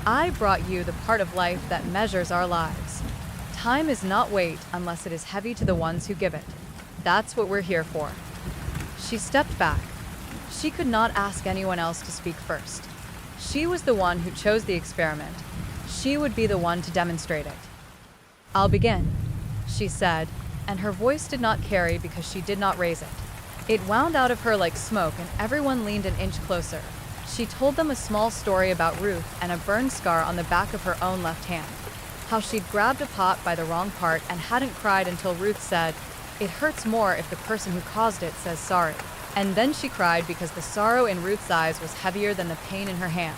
"I brought you the part of life that measures our lives. Time is not weight unless it is heavy to the ones who give it. That's what we're here for." She stepped back. She could not ask anyone else to speak first. She was the one who chose the experiment. She would be the one to demonstrate it. "I'll begin," she said, and her voice did not carry because she did not raise it. It wound out of her like smoke, and everyone leaned an inch closer. She told them a small story about Ruth and a burn scar on the back of her own left hand. How she'd grabbed a pot by the wrong part and hadn't cried until Ruth said, "It hurts more if the person who caused it says sorry." And then she cried because the sorrow in Ruth's eyes was heavier than the pain in her hand.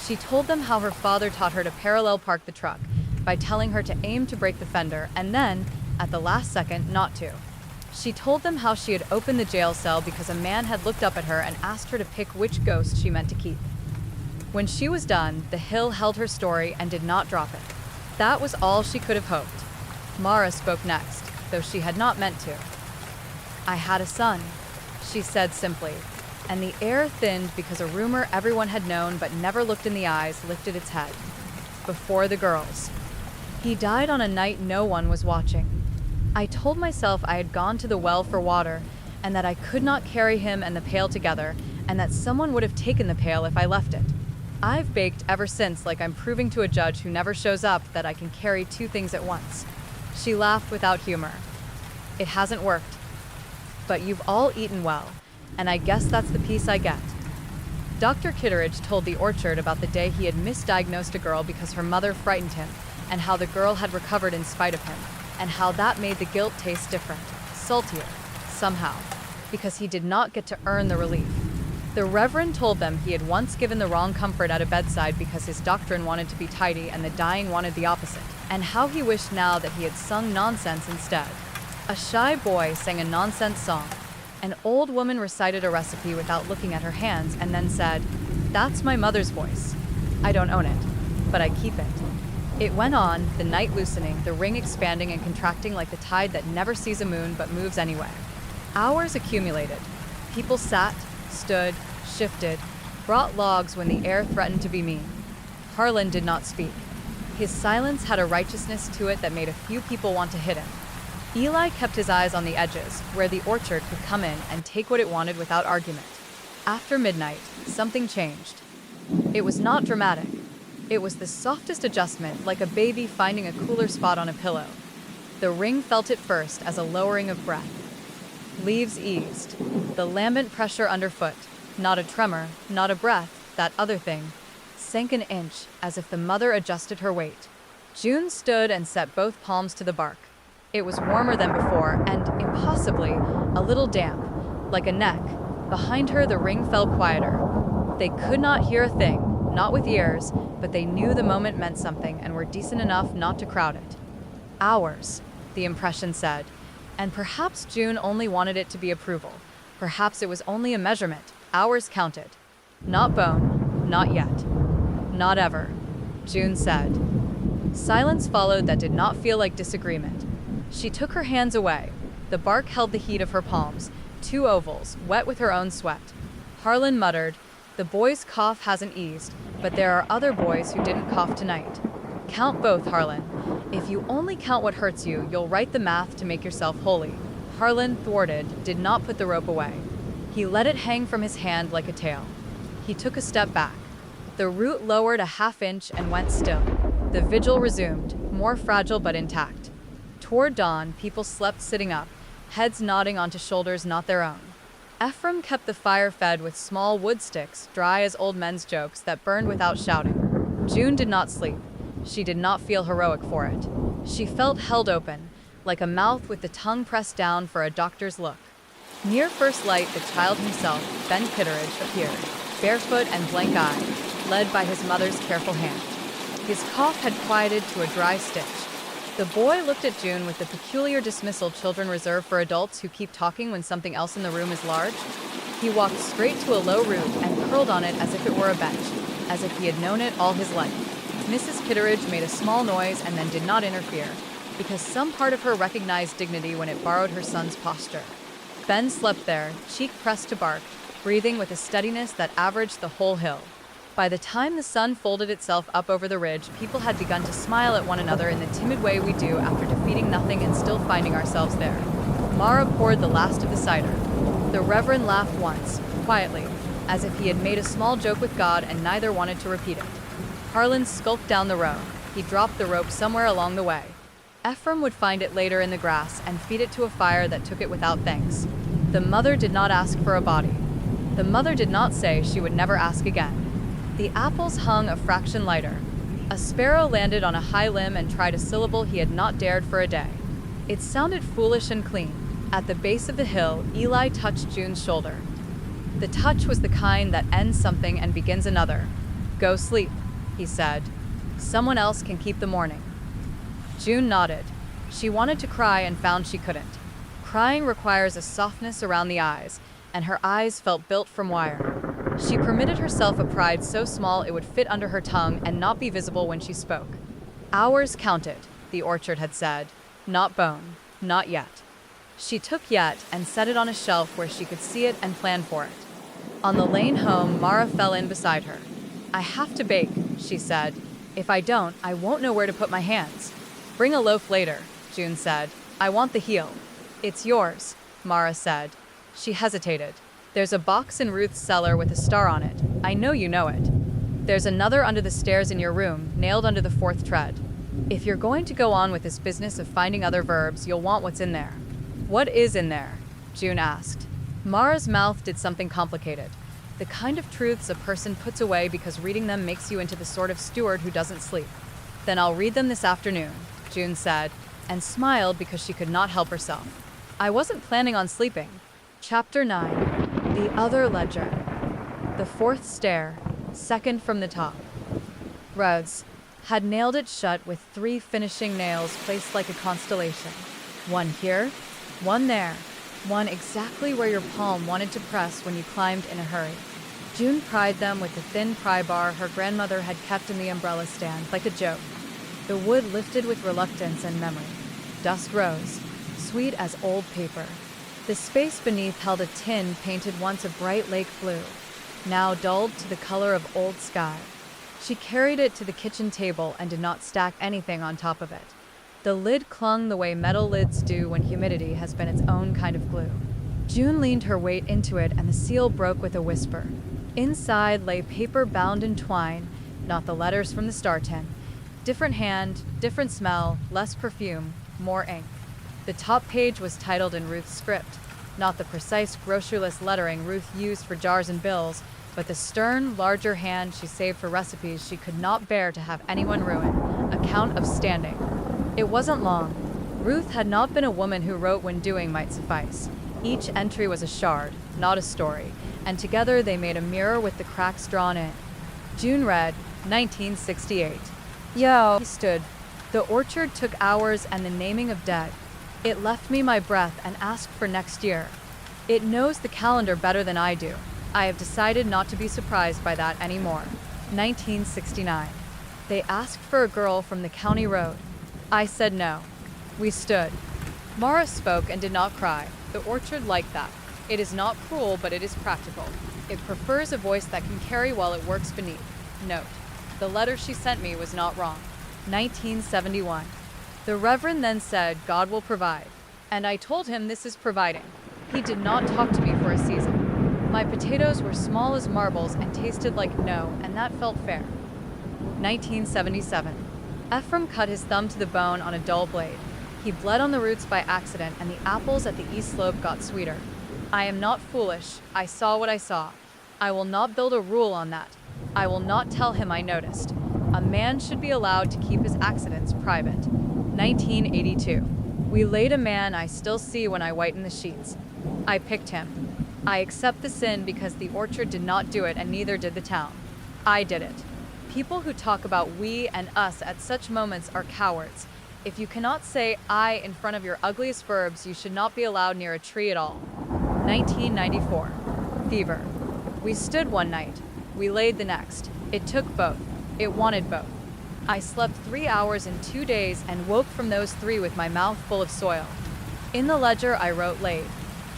She told them how her father taught her to parallel park the truck by telling her to aim to break the fender and then, at the last second, not to. She told them how she had opened the jail cell because a man had looked up at her and asked her to pick which ghost she meant to keep. When she was done, the hill held her story and did not drop it. That was all she could have hoped. Mara spoke next, though she had not meant to. "I had a son," she said simply, and the air thinned because a rumor everyone had known but never looked in the eyes lifted its head. Before the girls. "He died on a night no one was watching. I told myself I had gone to the well for water, and that I could not carry him and the pail together, and that someone would have taken the pail if I left it. I've baked ever since like I'm proving to a judge who never shows up that I can carry two things at once." She laughed without humor. "It hasn't worked. But you've all eaten well, and I guess that's the piece I get." Dr. Kitteridge told the orchard about the day he had misdiagnosed a girl because her mother frightened him, and how the girl had recovered in spite of him, and how that made the guilt taste different, saltier, somehow, because he did not get to earn the relief. The Reverend told them he had once given the wrong comfort at a bedside because his doctrine wanted to be tidy and the dying wanted the opposite, and how he wished now that he had sung nonsense instead. A shy boy sang a nonsense song. An old woman recited a recipe without looking at her hands and then said, "That's my mother's voice. I don't own it, but I keep it." It went on, the night loosening, the ring expanding and contracting like the tide that never sees a moon but moves anyway. Hours accumulated. People sat, stood, shifted, brought logs when the air threatened to be mean. Harlan did not speak. His silence had a righteousness to it that made a few people want to hit him. Eli kept his eyes on the edges, where the orchard could come in and take what it wanted without argument. After midnight, something changed. It was not dramatic. It was the softest adjustment, like a baby finding a cooler spot on a pillow. The ring felt it first as a lowering of breath. Leaves eased. The lambent pressure underfoot, not a tremor, not a breath, that other thing, sank an inch as if the mother adjusted her weight. June stood and set both palms to the bark. It was warmer than before and, impossibly, a little damp, like a neck. Behind her, the ring fell quieter. They could not hear a thing, not with ears, but they knew the moment meant something and were decent enough not to crowd it. Hours, the impression said, and perhaps June only wanted it to be approval. Perhaps it was only a measurement. Hours counted. Not bone, not yet. Not ever, June said. Silence followed that did not feel like disagreement. She took her hands away. The bark held the heat of her palms, two ovals, wet with her own sweat. Harlan muttered, "The boy's cough hasn't eased, but there are other boys who didn't cough tonight. Count both, Harlan. If you only count what hurts you, you'll write the math to make yourself holy." Harlan, thwarted, did not put the rope away. He let it hang from his hand like a tail. He took a step back. The root lowered a half-inch and went still. The vigil resumed, more fragile but intact. Toward dawn, people slept sitting up, heads nodding onto shoulders not their own. Ephraim kept the fire fed with small wood sticks, dry as old men's jokes, that burned without shouting. June did not sleep. She did not feel heroic for it. She felt held open, like a mouth with the tongue pressed down for a doctor's look. Near first light, the child himself, Ben Kitteridge, appeared, barefoot and blank-eyed, led by his mother's careful hand. His cough had quieted to a dry stitch. The boy looked at June with the peculiar dismissal children reserve for adults who keep talking when something else in the room is large. He walked straight to a low root and curled on it as if it were a bench, as if he had known it all his life. Mrs. Kitteridge made a small noise and then did not interfere, because some part of her recognized dignity when it borrowed her son's posture. Ben slept there, cheek pressed to bark, breathing with a steadiness that averaged the whole hill. By the time the sun folded itself up over the ridge, people had begun to smile at one another in the timid way we do after defeating nothing and still finding ourselves there. Mara poured the last of the cider. The Reverend laughed once, quietly, as if he had made a small joke with God and neither wanted to repeat it. Harlan skulked down the road. He dropped the rope somewhere along the way. Ephraim would find it later in the grass and feed it to a fire that took it without thanks. The mother did not ask for a body. The mother did not say she would never ask again. The apples hung a fraction lighter. A sparrow landed on a high limb and tried a syllable he had not dared for a day. It sounded foolish and clean. At the base of the hill, Eli touched June's shoulder. The touch was the kind that ends something and begins another. "Go sleep," he said. "Someone else can keep the morning." June nodded. She wanted to cry and found she couldn't. Crying requires a softness around the eyes, and her eyes felt built from wire. She permitted herself a pride so small it would fit under her tongue and not be visible when she spoke. Hours counted, the orchard had said. Not bone, not yet. She took yet and set it on a shelf where she could see it and plan for it. On the lane home, Mara fell in beside her. "I have to bake," she said. "If I don't, I won't know where to put my hands." "Bring a loaf later," June said. "I want the heel." "It's yours," Mara said. She hesitated. "There's a box in Ruth's cellar with a star on it. I know you know it. There's another under the stairs in your room, nailed under the fourth tread. If you're going to go on with this business of finding other verbs, you'll want what's in there." "What is in there?" June asked. Mara's mouth did something complicated. The kind of truths a person puts away because reading them makes you into the sort of steward who doesn't sleep. Then I'll read them this afternoon, June said, and smiled because she could not help herself. I wasn't planning on sleeping. Chapter 9. The Other Ledger. The Fourth Stair, second from the top. Rhodes had nailed it shut with 3 finishing nails placed like a constellation. One here, one there, one exactly where your palm wanted to press when you climbed in a hurry. June pried them with the thin pry bar her grandmother had kept in the umbrella stand, like a joke. The wood lifted with reluctance and memory. Dust rose, sweet as old paper. The space beneath held a tin painted once a bright lake blue, now dulled to the color of old sky. She carried it to the kitchen table and did not stack anything on top of it. The lid clung the way metal lids do when humidity has been its own kind of glue. June leaned her weight into it and the seal broke with a whisper. Inside lay paper bound in twine, not the letters from the star tin. Different hand, different smell, less perfume, more ink. The top page was titled in Ruth's script, not the precise groceryless lettering Ruth used for jars and bills, but the stern, larger hand she saved for recipes she could not bear to have anyone ruin. Account of standing. It wasn't long. Ruth had not been a woman who wrote when doing might suffice. Each entry was a shard, not a story, and together they made a mirror with the cracks drawn in. June read, 1968. Yo, he stood. The orchard took hours and the naming of dead. It left me my breath and asked for next year. It knows the calendar better than I do. I have decided not to be surprised by that anymore. 1969. They asked for a girl from the county road. I said no. We stood. Mara spoke and did not cry. The orchard liked that. It is not cruel, but it is practical. It prefers a voice that can carry while it works beneath. Note. The letter she sent me was not wrong. 1971. The Reverend then said, God will provide. And I told him this is providing. He did not talk to me for a season. My potatoes were small as marbles and tasted like no, and that felt fair. 1977. Ephraim cut his thumb to the bone on a dull blade. He bled on the roots by accident, and the apples at the east slope got sweeter. I am not foolish. I saw what I saw. I will not build a rule on that. I will not tell him I noticed. A man should be allowed to keep his accidents private. 1982. We laid a man I still see when I whiten the sheets. I picked him. I accept the sin because the orchard did not do it and neither did the town. I did it. People who talk about we and us at such moments are cowards. If you cannot say I in front of your ugliest verbs, you should not be allowed near a tree at all. 1994. Fever. We stood one night. We laid the next. It took both. It wanted both. I slept 3 hours in 2 days and woke from those 3 with my mouth full of soil. In the ledger I wrote laid.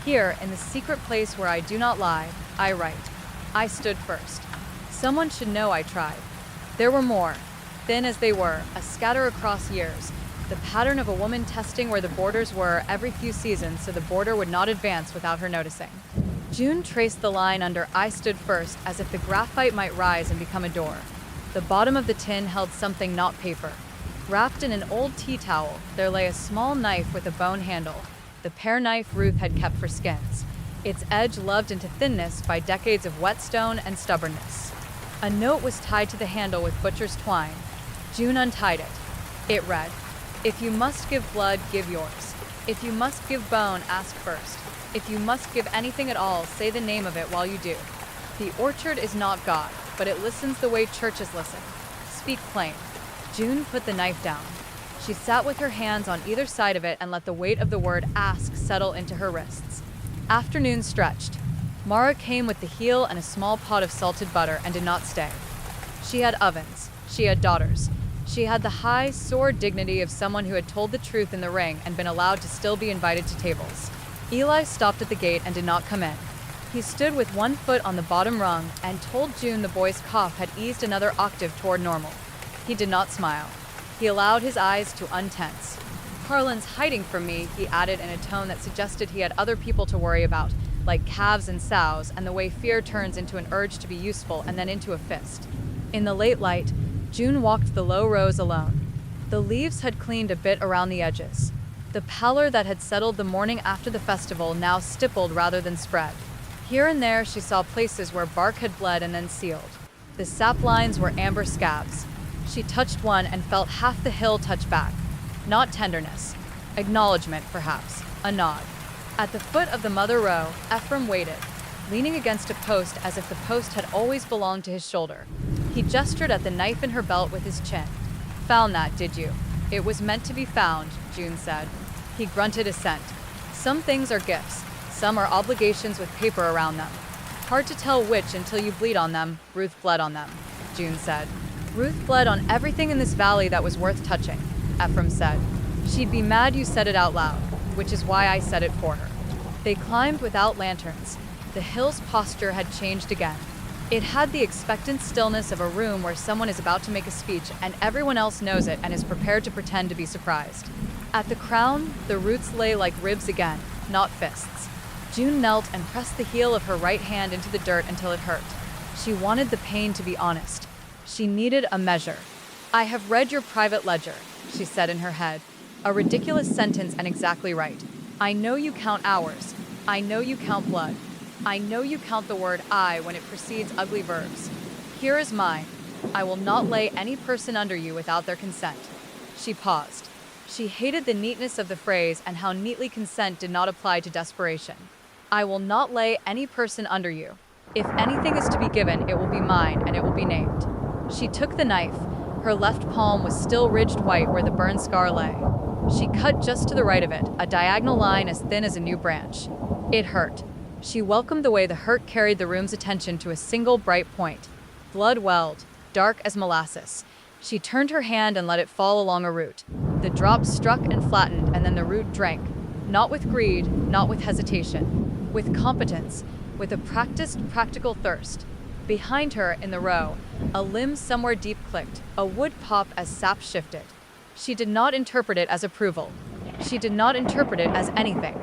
Here, in the secret place where I do not lie, I write. I stood first. Someone should know I tried. There were more, thin as they were, a scatter across years, the pattern of a woman testing where the borders were every few seasons so the border would not advance without her noticing. June traced the line under I stood first as if the graphite might rise and become a door. The bottom of the tin held something not paper. Wrapped in an old tea towel, there lay a small knife with a bone handle, the pear knife Ruth had kept for skins, its edge loved into thinness by decades of whetstone and stubbornness. A note was tied to the handle with butcher's twine. June untied it. It read, If you must give blood, give yours. If you must give bone, ask first. If you must give anything at all, say the name of it while you do. The orchard is not God, but it listens the way churches listen. Speak plain. June put the knife down. She sat with her hands on either side of it and let the weight of the word ask settle into her wrists. Afternoon stretched. Mara came with the heel and a small pot of salted butter and did not stay. She had ovens. She had daughters. She had the high, sore dignity of someone who had told the truth in the ring and been allowed to still be invited to tables. Eli stopped at the gate and did not come in. He stood with one foot on the bottom rung and told June the boy's cough had eased another octave toward normal. He did not smile. He allowed his eyes to untense. Harlan's hiding from me, he added in a tone that suggested he had other people to worry about, like calves and sows, and the way fear turns into an urge to be useful and then into a fist. In the late light, June walked the low rows alone. The leaves had cleaned a bit around the edges. The pallor that had settled the morning after the festival now stippled rather than spread. Here and there she saw places where bark had bled and then sealed. The sap lines were amber scabs. She touched one and felt half the hill touch back. Not tenderness. Acknowledgement, perhaps. A nod. At the foot of the mother row, Ephraim waited, leaning against a post as if the post had always belonged to his shoulder. He gestured at the knife in her belt with his chin. "Found that, did you?" "It was meant to be found," June said. He grunted assent. "Some things are gifts. Some are obligations with paper around them. Hard to tell which until you bleed on them." "Ruth bled on them," June said. "Ruth bled on everything in this valley that was worth touching," Ephraim said. "She'd be mad you said it out loud, which is why I said it for her." They climbed without lanterns. The hill's posture had changed again. It had the expectant stillness of a room where someone is about to make a speech and everyone else knows it and is prepared to pretend to be surprised. At the crown, the roots lay like ribs again, not fists. June knelt and pressed the heel of her right hand into the dirt until it hurt. She wanted the pain to be honest. She needed a measure. "I have read your private ledger," she said in her head. A ridiculous sentence and exactly right. "I know you count hours. I know you count blood. I know you count the word I when it precedes ugly verbs. Here is mine. I will not lay any person under you without their consent." She paused. She hated the neatness of the phrase and how neatly consent did not apply to desperation. "I will not lay any person under you. If anything is to be given, it will be mine, and it will be named." She took the knife. Her left palm was still ridged white where the burn scar lay. She cut just to the right of it, a diagonal line as thin as a new branch. It hurt. She welcomed the way the hurt carried the room's attention to a single bright point. Blood welled, dark as molasses. She turned her hand and let it fall along a root. The drop struck and flattened, and then the root drank. Not with greed, not with hesitation. With competence, with a practiced, practical thirst. Behind her, in the row, a limb somewhere deep clicked, a wood popped as sap shifted. She did not interpret it as approval. She did not interpret it as anything.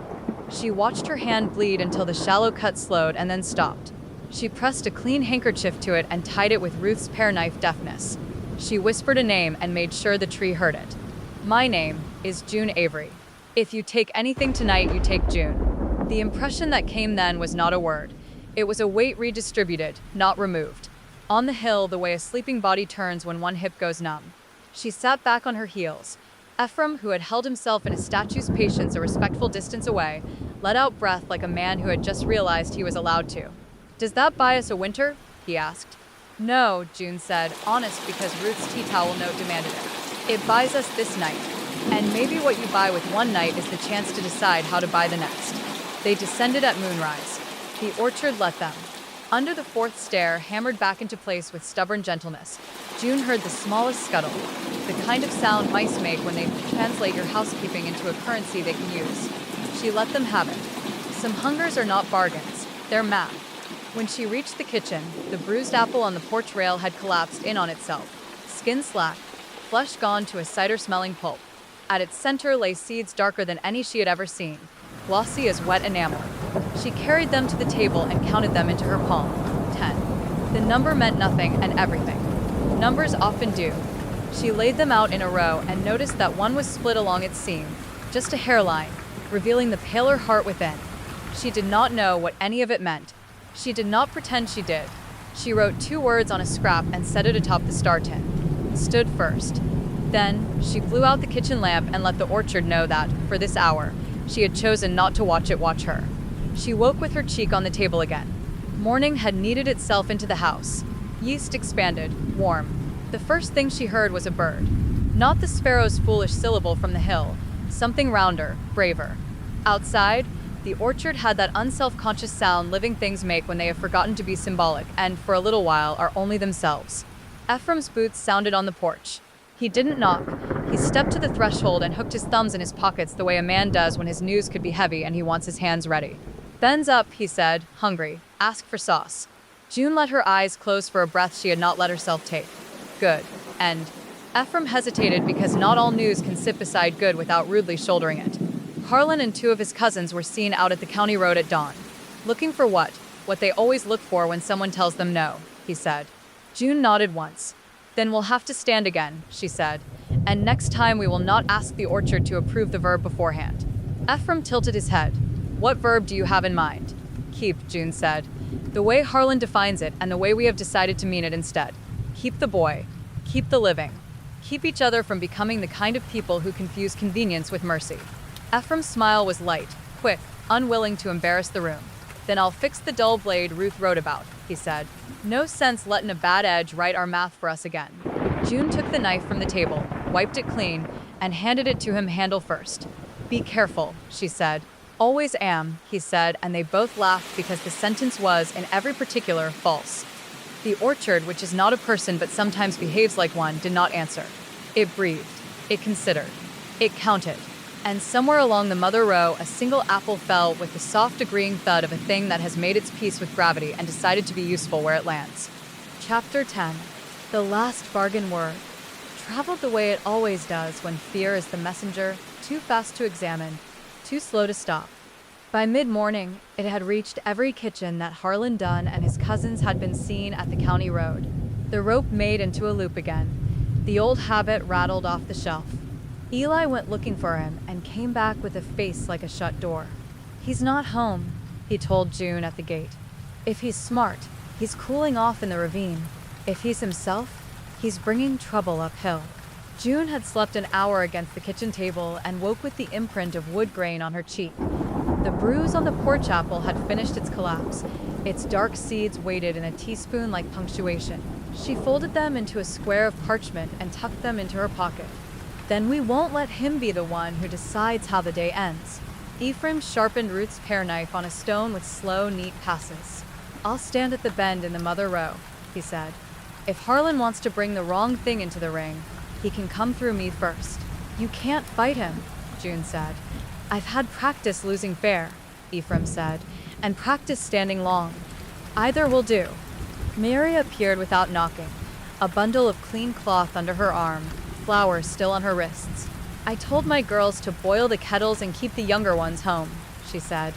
She watched her hand bleed until the shallow cut slowed and then stopped. She pressed a clean handkerchief to it and tied it with Ruth's pear knife deftness. She whispered a name and made sure the tree heard it. "My name is June Avery. If you take anything tonight, you take June." The impression that came then was not a word. It was a weight redistributed, not removed. On the hill, the way a sleeping body turns when one hip goes numb. She sat back on her heels. Ephraim, who had held himself in a statue's patience a respectful distance away, let out breath like a man who had just realized he was allowed to. "Does that buy us a winter?" he asked. "No," June said, honest because Ruth's tea towel note demanded it. "It buys us this night. And maybe what you buy with one night is the chance to decide how to buy the next." They descended at moonrise. The orchard let them. Under the fourth stair, hammered back into place with stubborn gentleness, June heard the smallest scuttle, the kind of sound mice make when they translate your housekeeping into a currency they can use. She let them have it. Some hungers are not bargains, they're math. When she reached the kitchen, the bruised apple on the porch rail had collapsed in on itself, skin slack, flesh gone to a cider-smelling pulp. At its center lay seeds darker than any she had ever seen, glossy as wet enamel. She carried them to the table and counted them into her palm. 10. The number meant nothing and everything. Numbers often do. She laid them out in a row and noticed that one was split along its seam, just a hairline, revealing the paler heart within. She did not know what any of it meant. She did not pretend she did. She wrote 2 words on a scrap and set it atop the star tin. Stood first. Then, she blew out the kitchen lamp and let the orchard know that, for this hour, she had chosen not to watch it watch her. She woke with her cheek on the table again. Morning had kneaded itself into the house. Yeast expanded, warm. The first thing she heard was a bird. Not the sparrow's foolish syllable from the hill, something rounder, braver. Outside, the orchard had that unself-conscious sound living things make when they have forgotten to be symbolic and, for a little while, are only themselves. Ephraim's boots sounded on the porch. He didn't knock. He stepped to the threshold and hooked his thumbs in his pockets the way a man does when his news could be heavy and he wants his hands ready. "Ben's up," he said, hungry. "Ask for sauce." June let her eyes close for a breath she had not let herself take. "Good. And..." Ephraim hesitated because not all news can sit beside good without rudely shouldering it. Harlan and 2 of his cousins were seen out at the county road at dawn. "Looking for what? What they always look for when someone tells them no," he said. June nodded once. "Then we'll have to stand again," she said. "And next time we will not ask the orchard to approve the verb beforehand." Ephraim tilted his head. "What verb do you have in mind?" "Keep," June said. "The way Harlan defines it and the way we have decided to mean it instead. Keep the boy. Keep the living. Keep each other from becoming the kind of people who confuse convenience with mercy. Ephraim's smile was light, quick, unwilling to embarrass the room. Then I'll fix the dull blade Ruth wrote about, he said. No sense letting a bad edge write our math for us again. June took the knife from the table, wiped it clean, and handed it to him handle first. Be careful, she said. Always am, he said, and they both laughed because the sentence was, in every particular, false. The orchard, which is not a person but sometimes behaves like one, did not answer. It breathed. It considered. It counted. And somewhere along the mother row, a single apple fell with the soft agreeing thud of a thing that has made its peace with gravity and decided to be useful where it lands. Chapter 10. The last bargain word. Traveled the way it always does when fear is the messenger, too fast to examine, too slow to stop. By mid-morning, it had reached every kitchen that Harlan Dunn and his cousins had been seen at the county road. The rope made into a loop again. The old habit rattled off the shelf. Eli went looking for him and came back with a face like a shut door. He's not home, he told June at the gate. If he's smart, he's cooling off in the ravine. If he's himself, he's bringing trouble uphill. June had slept an hour against the kitchen table and woke with the imprint of wood grain on her cheek. The bruise on the porch apple had finished its collapse. Its dark seeds waited in a teaspoon like punctuation. She folded them into a square of parchment and tucked them into her pocket. Then we won't let him be the one who decides how the day ends. Ephraim sharpened Ruth's pear knife on a stone with slow, neat passes. I'll stand at the bend in the mother row, he said. If Harlan wants to bring the wrong thing into the ring, he can come through me first. You can't fight him, June said. I've had practice losing fair, Ephraim said, and practice standing long. Either will do. Mary appeared without knocking, a bundle of clean cloth under her arm, flowers still on her wrists. I told my girls to boil the kettles and keep the younger ones home, she said.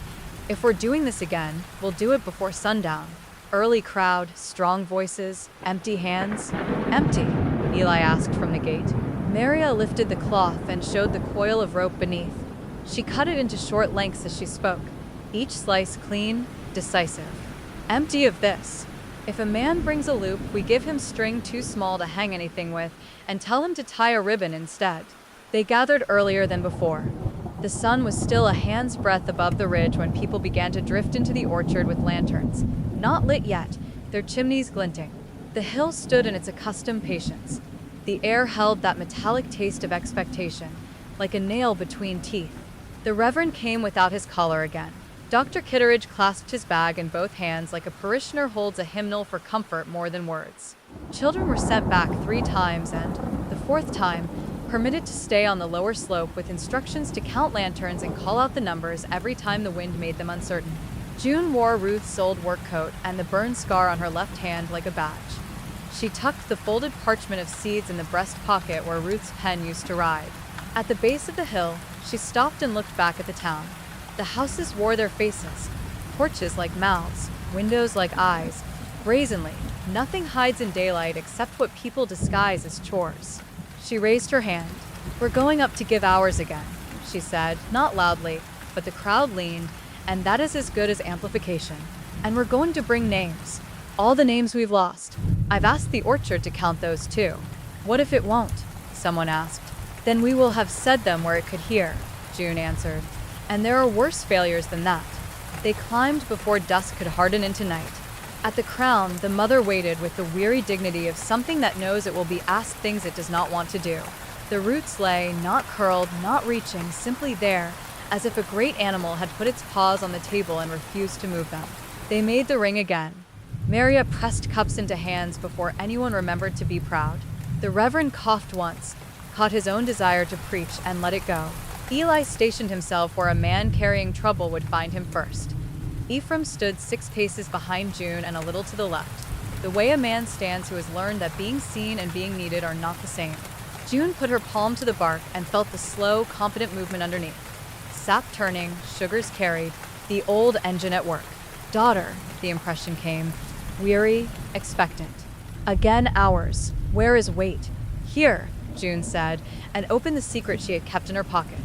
If we're doing this again, we'll do it before sundown. Early crowd, strong voices, empty hands. Empty, Eli asked from the gate. Maria lifted the cloth and showed the coil of rope beneath. She cut it into short lengths as she spoke, each slice clean, decisive. Empty of this. If a man brings a loop, we give him string too small to hang anything with and tell him to tie a ribbon instead. They gathered earlier than before. The sun was still a hand's breadth above the ridge when people began to drift into the orchard with lanterns. Not lit yet, their chimneys glinting. The hill stood in its accustomed patience. The air held that metallic taste of expectation, like a nail between teeth. The Reverend came without his collar again. Dr. Kitteridge clasped his bag in both hands like a parishioner holds a hymnal for comfort more than words. Children were sent back 3 times and, the 4th time, permitted to stay on the lower slope with instructions to count lanterns and call out the numbers every time the wind made them uncertain. June wore Ruth's old work coat and the burn scar on her left hand like a badge. She tucked the folded parchment of seeds in the breast pocket where Ruth's pen used to ride. At the base of the hill, she stopped and looked back at the town. The houses wore their faces, porches like mouths, windows like eyes. Brazenly, nothing hides in daylight except what people disguise as chores. She raised her hand. We're going up to give ours again, she said, not loudly, but the crowd leaned, and that is as good as amplification. And we're going to bring names. All the names we've lost. I've asked the orchard to count those too. What if it won't? Someone asked. Then we will have said them where it could hear, June answered. And there are worse failures than that. They climbed before dusk could harden into night. At the crown, the mother waited with the weary dignity of something that knows it will be asked things it does not want to do. The roots lay, not curled, not reaching, simply there, as if a great animal had put its paws on the table and refused to move them. They made the ring again. Maria pressed cups into hands before anyone remembered to be proud. The Reverend coughed once, caught his own desire to preach, and let it go. Eli stationed himself where a man carrying trouble would find him first. Ephraim stood 6 paces behind June and a little to the left, the way a man stands who has learned that being seen and being needed are not the same. June put her palm to the bark and felt the slow, confident movement underneath. Sap turning, sugars carried, the old engine at work. Daughter, the impression came, weary, expectant. Again hours. Where is weight? Here, June said, and opened the secret she had kept in her pocket.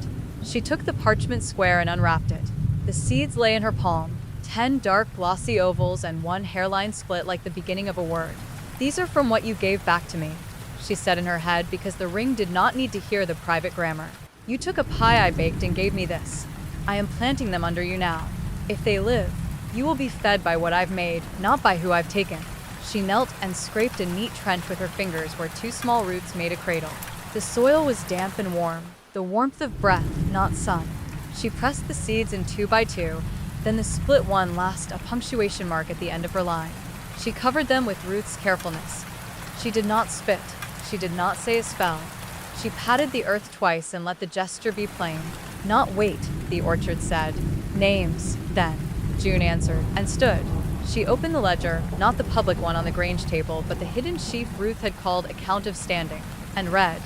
She took the parchment square and unwrapped it. The seeds lay in her palm, 10 dark, glossy ovals and 1 hairline split like the beginning of a word. These are from what you gave back to me, she said in her head because the ring did not need to hear the private grammar. You took a pie I baked and gave me this. I am planting them under you now. If they live, you will be fed by what I've made, not by who I've taken. She knelt and scraped a neat trench with her fingers where 2 small roots made a cradle. The soil was damp and warm, the warmth of breath, not sun. She pressed the seeds in 2 by 2, then the split one last a punctuation mark at the end of her line. She covered them with Ruth's carefulness. She did not spit. She did not say a spell. She patted the earth twice and let the gesture be plain. Not wait, the orchard said. Names, then, June answered, and stood. She opened the ledger, not the public one on the grange table, but the hidden sheaf Ruth had called Account of Standing, and read.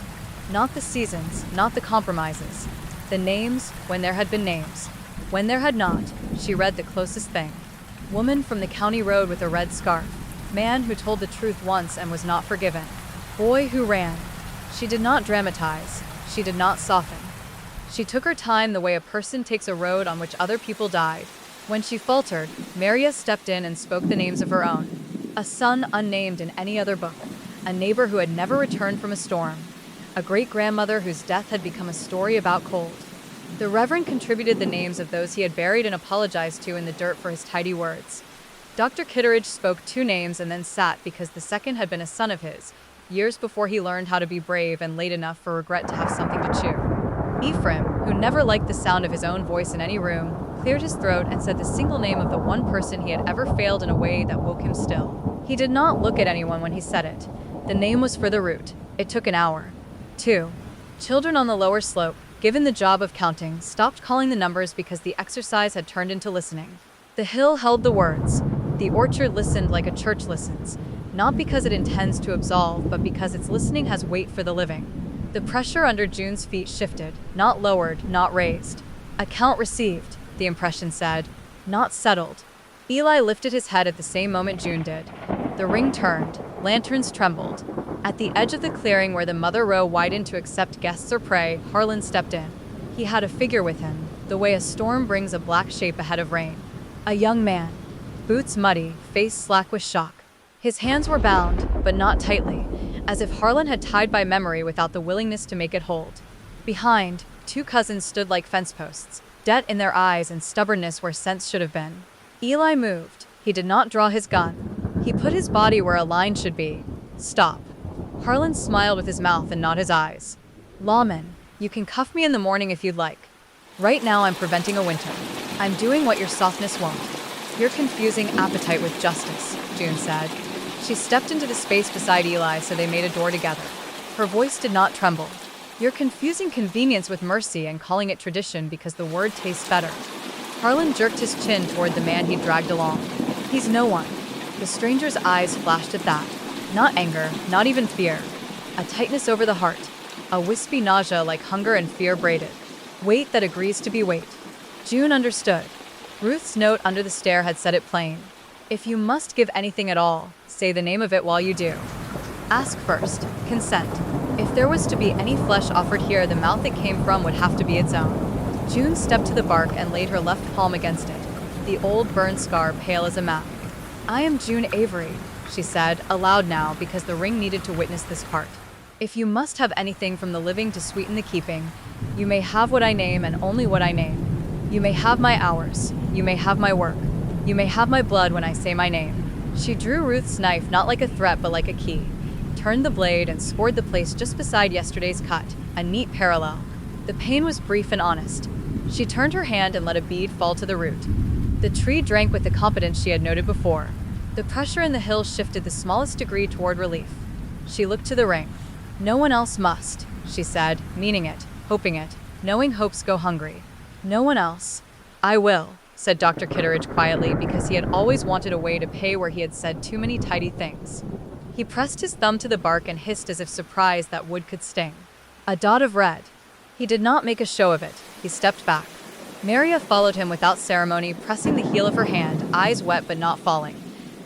Not the seasons, not the compromises. The names, when there had been names. When there had not, she read the closest thing. Woman from the county road with a red scarf. Man who told the truth once and was not forgiven. Boy who ran. She did not dramatize. She did not soften. She took her time the way a person takes a road on which other people died. When she faltered, Maria stepped in and spoke the names of her own. A son unnamed in any other book. A neighbor who had never returned from a storm. A great-grandmother whose death had become a story about cold. The Reverend contributed the names of those he had buried and apologized to in the dirt for his tidy words. Dr. Kitteridge spoke 2 names and then sat because the second had been a son of his, years before he learned how to be brave and late enough for regret to have something to chew. Ephraim, who never liked the sound of his own voice in any room, cleared his throat and said the single name of the one person he had ever failed in a way that woke him still. He did not look at anyone when he said it. The name was for the root. It took an hour. 2. Children on the lower slope, given the job of counting, stopped calling the numbers because the exercise had turned into listening. The hill held the words. The orchard listened like a church listens, not because it intends to absolve, but because its listening has weight for the living. The pressure under June's feet shifted, not lowered, not raised. Account received, the impression said, not settled. Eli lifted his head at the same moment June did. The ring turned, lanterns trembled. At the edge of the clearing where the mother row widened to accept guests or prey, Harlan stepped in. He had a figure with him, the way a storm brings a black shape ahead of rain. A young man, boots muddy, face slack with shock. His hands were bound, but not tightly, as if Harlan had tied by memory without the willingness to make it hold. Behind, 2 cousins stood like fence posts, debt in their eyes and stubbornness where sense should have been. Eli moved. He did not draw his gun. He put his body where a line should be. Stop. Harlan smiled with his mouth and not his eyes. Lawman, you can cuff me in the morning if you'd like. Right now I'm preventing a winter. I'm doing what your softness won't. You're confusing appetite with justice, June said. She stepped into the space beside Eli so they made a door together. Her voice did not tremble. You're confusing convenience with mercy and calling it tradition because the word tastes better. Harlan jerked his chin toward the man he dragged along. He's no one. The stranger's eyes flashed at that. Not anger, not even fear. A tightness over the heart. A wispy nausea like hunger and fear braided. Weight that agrees to be weight. June understood. Ruth's note under the stair had said it plain. If you must give anything at all, say the name of it while you do. Ask first. Consent. If there was to be any flesh offered here, the mouth it came from would have to be its own. June stepped to the bark and laid her left palm against it, the old burn scar pale as a map. I am June Avery, she said, aloud now because the ring needed to witness this part. If you must have anything from the living to sweeten the keeping, you may have what I name and only what I name. You may have my hours. You may have my work. You may have my blood when I say my name. She drew Ruth's knife not like a threat but like a key, turned the blade and scored the place just beside yesterday's cut, a neat parallel. The pain was brief and honest. She turned her hand and let a bead fall to the root. The tree drank with the competence she had noted before. The pressure in the hill shifted the smallest degree toward relief. She looked to the ring. No one else must, she said, meaning it, hoping it, knowing hopes go hungry. No one else. I will, said Dr. Kitteridge quietly because he had always wanted a way to pay where he had said too many tidy things. He pressed his thumb to the bark and hissed as if surprised that wood could sting. A dot of red. He did not make a show of it. He stepped back. Maria followed him without ceremony, pressing the heel of her hand, eyes wet but not falling.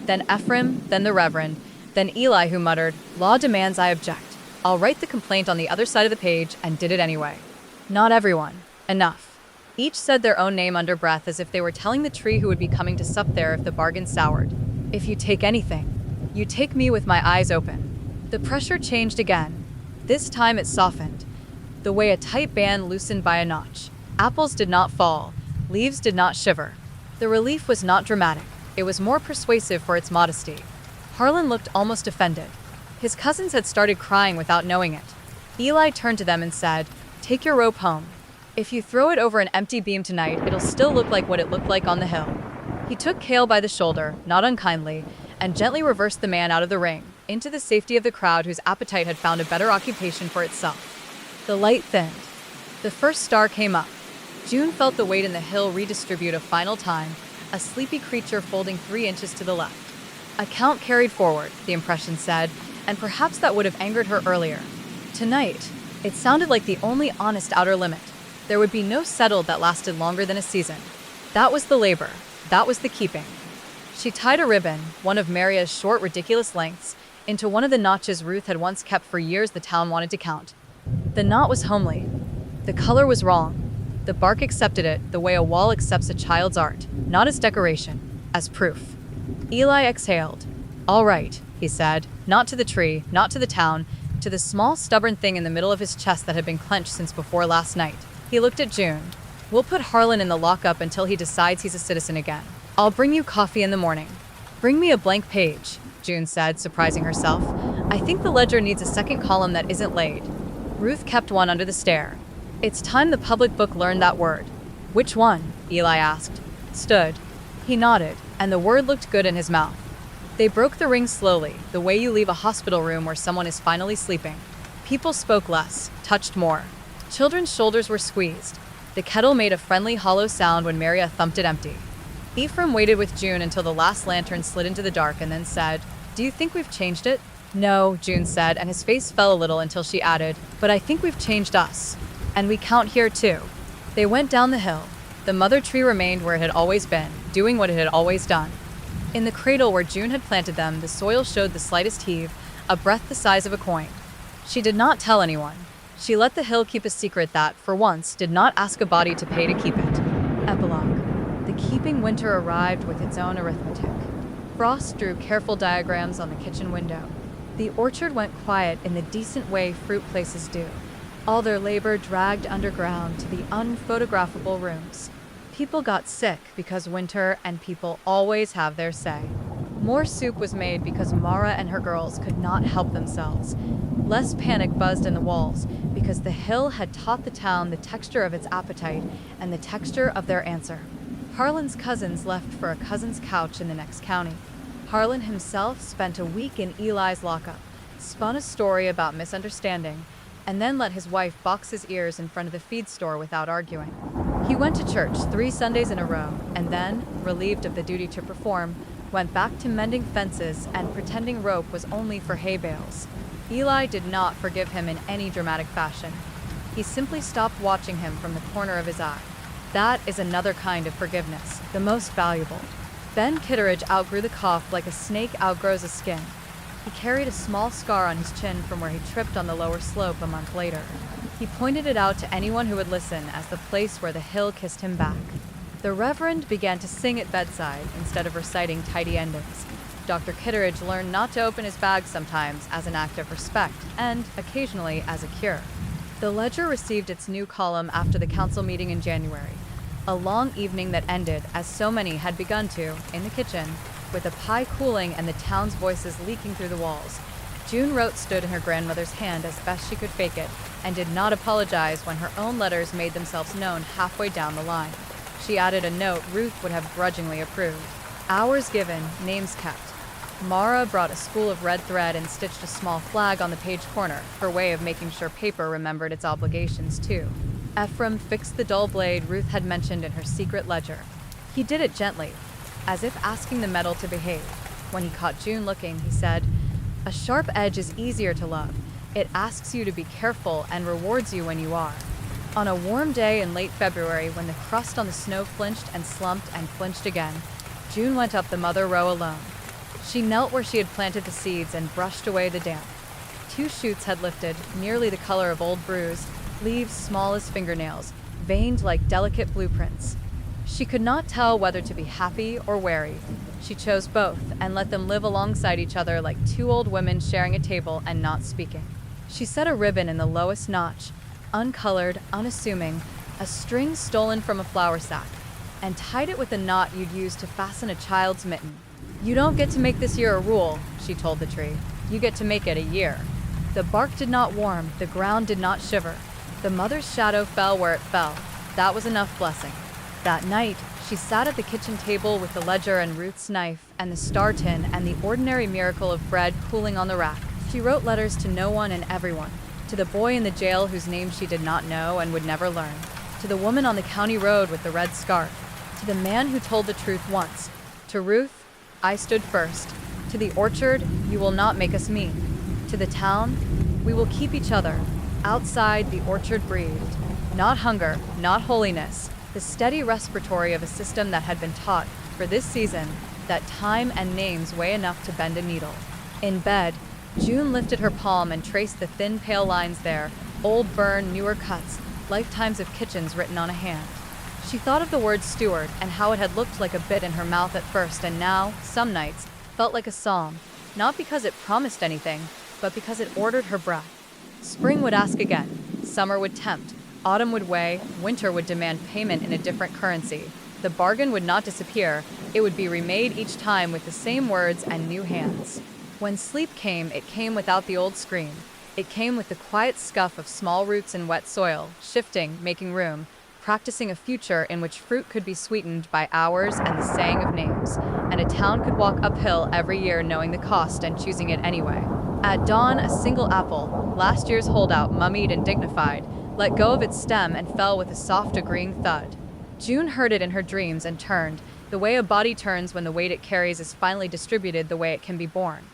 Then Ephraim, then the Reverend, then Eli, who muttered, Law demands I object. I'll write the complaint on the other side of the page, and did it anyway. Not everyone. Enough. Each said their own name under breath as if they were telling the tree who would be coming to sup there if the bargain soured. If you take anything, you take me with my eyes open. The pressure changed again. This time it softened, the way a tight band loosened by a notch. Apples did not fall, leaves did not shiver. The relief was not dramatic, it was more persuasive for its modesty. Harlan looked almost offended. His cousins had started crying without knowing it. Eli turned to them and said, "Take your rope home. If you throw it over an empty beam tonight, it'll still look like what it looked like on the hill." He took Cale by the shoulder, not unkindly, and gently reversed the man out of the ring, into the safety of the crowd whose appetite had found a better occupation for itself. The light thinned. The first star came up. June felt the weight in the hill redistribute a final time, a sleepy creature folding 3 inches to the left. A count carried forward, the impression said, and perhaps that would have angered her earlier. Tonight, it sounded like the only honest outer limit. There would be no settled that lasted longer than a season. That was the labor. That was the keeping. She tied a ribbon, one of Maria's short, ridiculous lengths, into one of the notches Ruth had once kept for years the town wanted to count. The knot was homely. The color was wrong. The bark accepted it the way a wall accepts a child's art, not as decoration, as proof. Eli exhaled. "All right," he said, not to the tree, not to the town, to the small, stubborn thing in the middle of his chest that had been clenched since before last night. He looked at June. "We'll put Harlan in the lockup until he decides he's a citizen again. I'll bring you coffee in the morning." "Bring me a blank page," June said, surprising herself. "I think the ledger needs a second column that isn't laid." Ruth kept one under the stair. "It's time the public book learned that word." "Which one?" Eli asked. "Stood." He nodded, and the word looked good in his mouth. They broke the ring slowly, the way you leave a hospital room where someone is finally sleeping. People spoke less, touched more. Children's shoulders were squeezed. The kettle made a friendly hollow sound when Maria thumped it empty. Ephraim waited with June until the last lantern slid into the dark and then said, "Do you think we've changed it?" "No," June said, and his face fell a little until she added, "But I think we've changed us. And we count here too." They went down the hill. The mother tree remained where it had always been, doing what it had always done. In the cradle where June had planted them, the soil showed the slightest heave, a breath the size of a coin. She did not tell anyone. She let the hill keep a secret that, for once, did not ask a body to pay to keep it. Epilogue. The keeping winter arrived with its own arithmetic. Frost drew careful diagrams on the kitchen window. The orchard went quiet in the decent way fruit places do. All their labor dragged underground to the unphotographable rooms. People got sick because winter and people always have their say. More soup was made because Mara and her girls could not help themselves. Less panic buzzed in the walls because the hill had taught the town the texture of its appetite and the texture of their answer. Harlan's cousins left for a cousin's couch in the next county. Harlan himself spent a week in Eli's lockup, spun a story about misunderstanding, and then let his wife box his ears in front of the feed store without arguing. He went to church 3 Sundays in a row, and then, relieved of the duty to perform, went back to mending fences and pretending rope was only for hay bales. Eli did not forgive him in any dramatic fashion. He simply stopped watching him from the corner of his eye. That is another kind of forgiveness, the most valuable. Ben Kitteridge outgrew the cough like a snake outgrows a skin. He carried a small scar on his chin from where he tripped on the lower slope a month later. He pointed it out to anyone who would listen as the place where the hill kissed him back. The Reverend began to sing at bedside instead of reciting tidy endings. Dr. Kitteridge learned not to open his bag sometimes as an act of respect and, occasionally, as a cure. The Ledger received its new column after the council meeting in January, a long evening that ended, as so many had begun to, in the kitchen, with the pie cooling and the town's voices leaking through the walls. June wrote stood in her grandmother's hand as best she could fake it, and did not apologize when her own letters made themselves known halfway down the line. She added a note Ruth would have grudgingly approved. Hours given, names kept. Mara brought a spool of red thread and stitched a small flag on the page corner, her way of making sure paper remembered its obligations too. Ephraim fixed the dull blade Ruth had mentioned in her secret ledger. He did it gently, as if asking the metal to behave. When he caught June looking, he said, "A sharp edge is easier to love. It asks you to be careful and rewards you when you are." On a warm day in late February, when the crust on the snow flinched and slumped and flinched again, June went up the mother row alone. She knelt where she had planted the seeds and brushed away the damp. 2 shoots had lifted, nearly the color of old bruise, leaves small as fingernails, veined like delicate blueprints. She could not tell whether to be happy or wary. She chose both and let them live alongside each other like two old women sharing a table and not speaking. She set a ribbon in the lowest notch, uncolored, unassuming, a string stolen from a flour sack, and tied it with a knot you'd use to fasten a child's mitten. "You don't get to make this year a rule," she told the tree. "You get to make it a year." The bark did not warm, the ground did not shiver. The mother's shadow fell where it fell. That was enough blessing. That night, she sat at the kitchen table with the ledger and Ruth's knife and the star tin and the ordinary miracle of bread cooling on the rack. She wrote letters to no one and everyone, to the boy in the jail whose name she did not know and would never learn, to the woman on the county road with the red scarf, to the man who told the truth once. To Ruth, "I stood first." To the orchard, "You will not make us mean." To the town, "We will keep each other." Outside, the orchard breathed. Not hunger, not holiness, the steady respiratory of a system that had been taught, for this season, that time and names weigh enough to bend a needle. In bed, June lifted her palm and traced the thin, pale lines there, old burn, newer cuts, lifetimes of kitchens written on a hand. She thought of the word steward and how it had looked like a bit in her mouth at first and now, some nights, felt like a psalm, not because it promised anything, but because it ordered her breath. Spring would ask again, summer would tempt, autumn would weigh, winter would demand payment in a different currency. The bargain would not disappear, it would be remade each time with the same words and new hands. When sleep came, it came without the old scream. It came with the quiet scuff of small roots in wet soil, shifting, making room, practicing a future in which fruit could be sweetened by hours and the saying of names, and a town could walk uphill every year knowing the cost and choosing it anyway. At dawn, a single apple, last year's holdout, mummied and dignified, let go of its stem and fell with a soft agreeing thud. June heard it in her dreams and turned, the way a body turns when the weight it carries is finally distributed the way it can be born.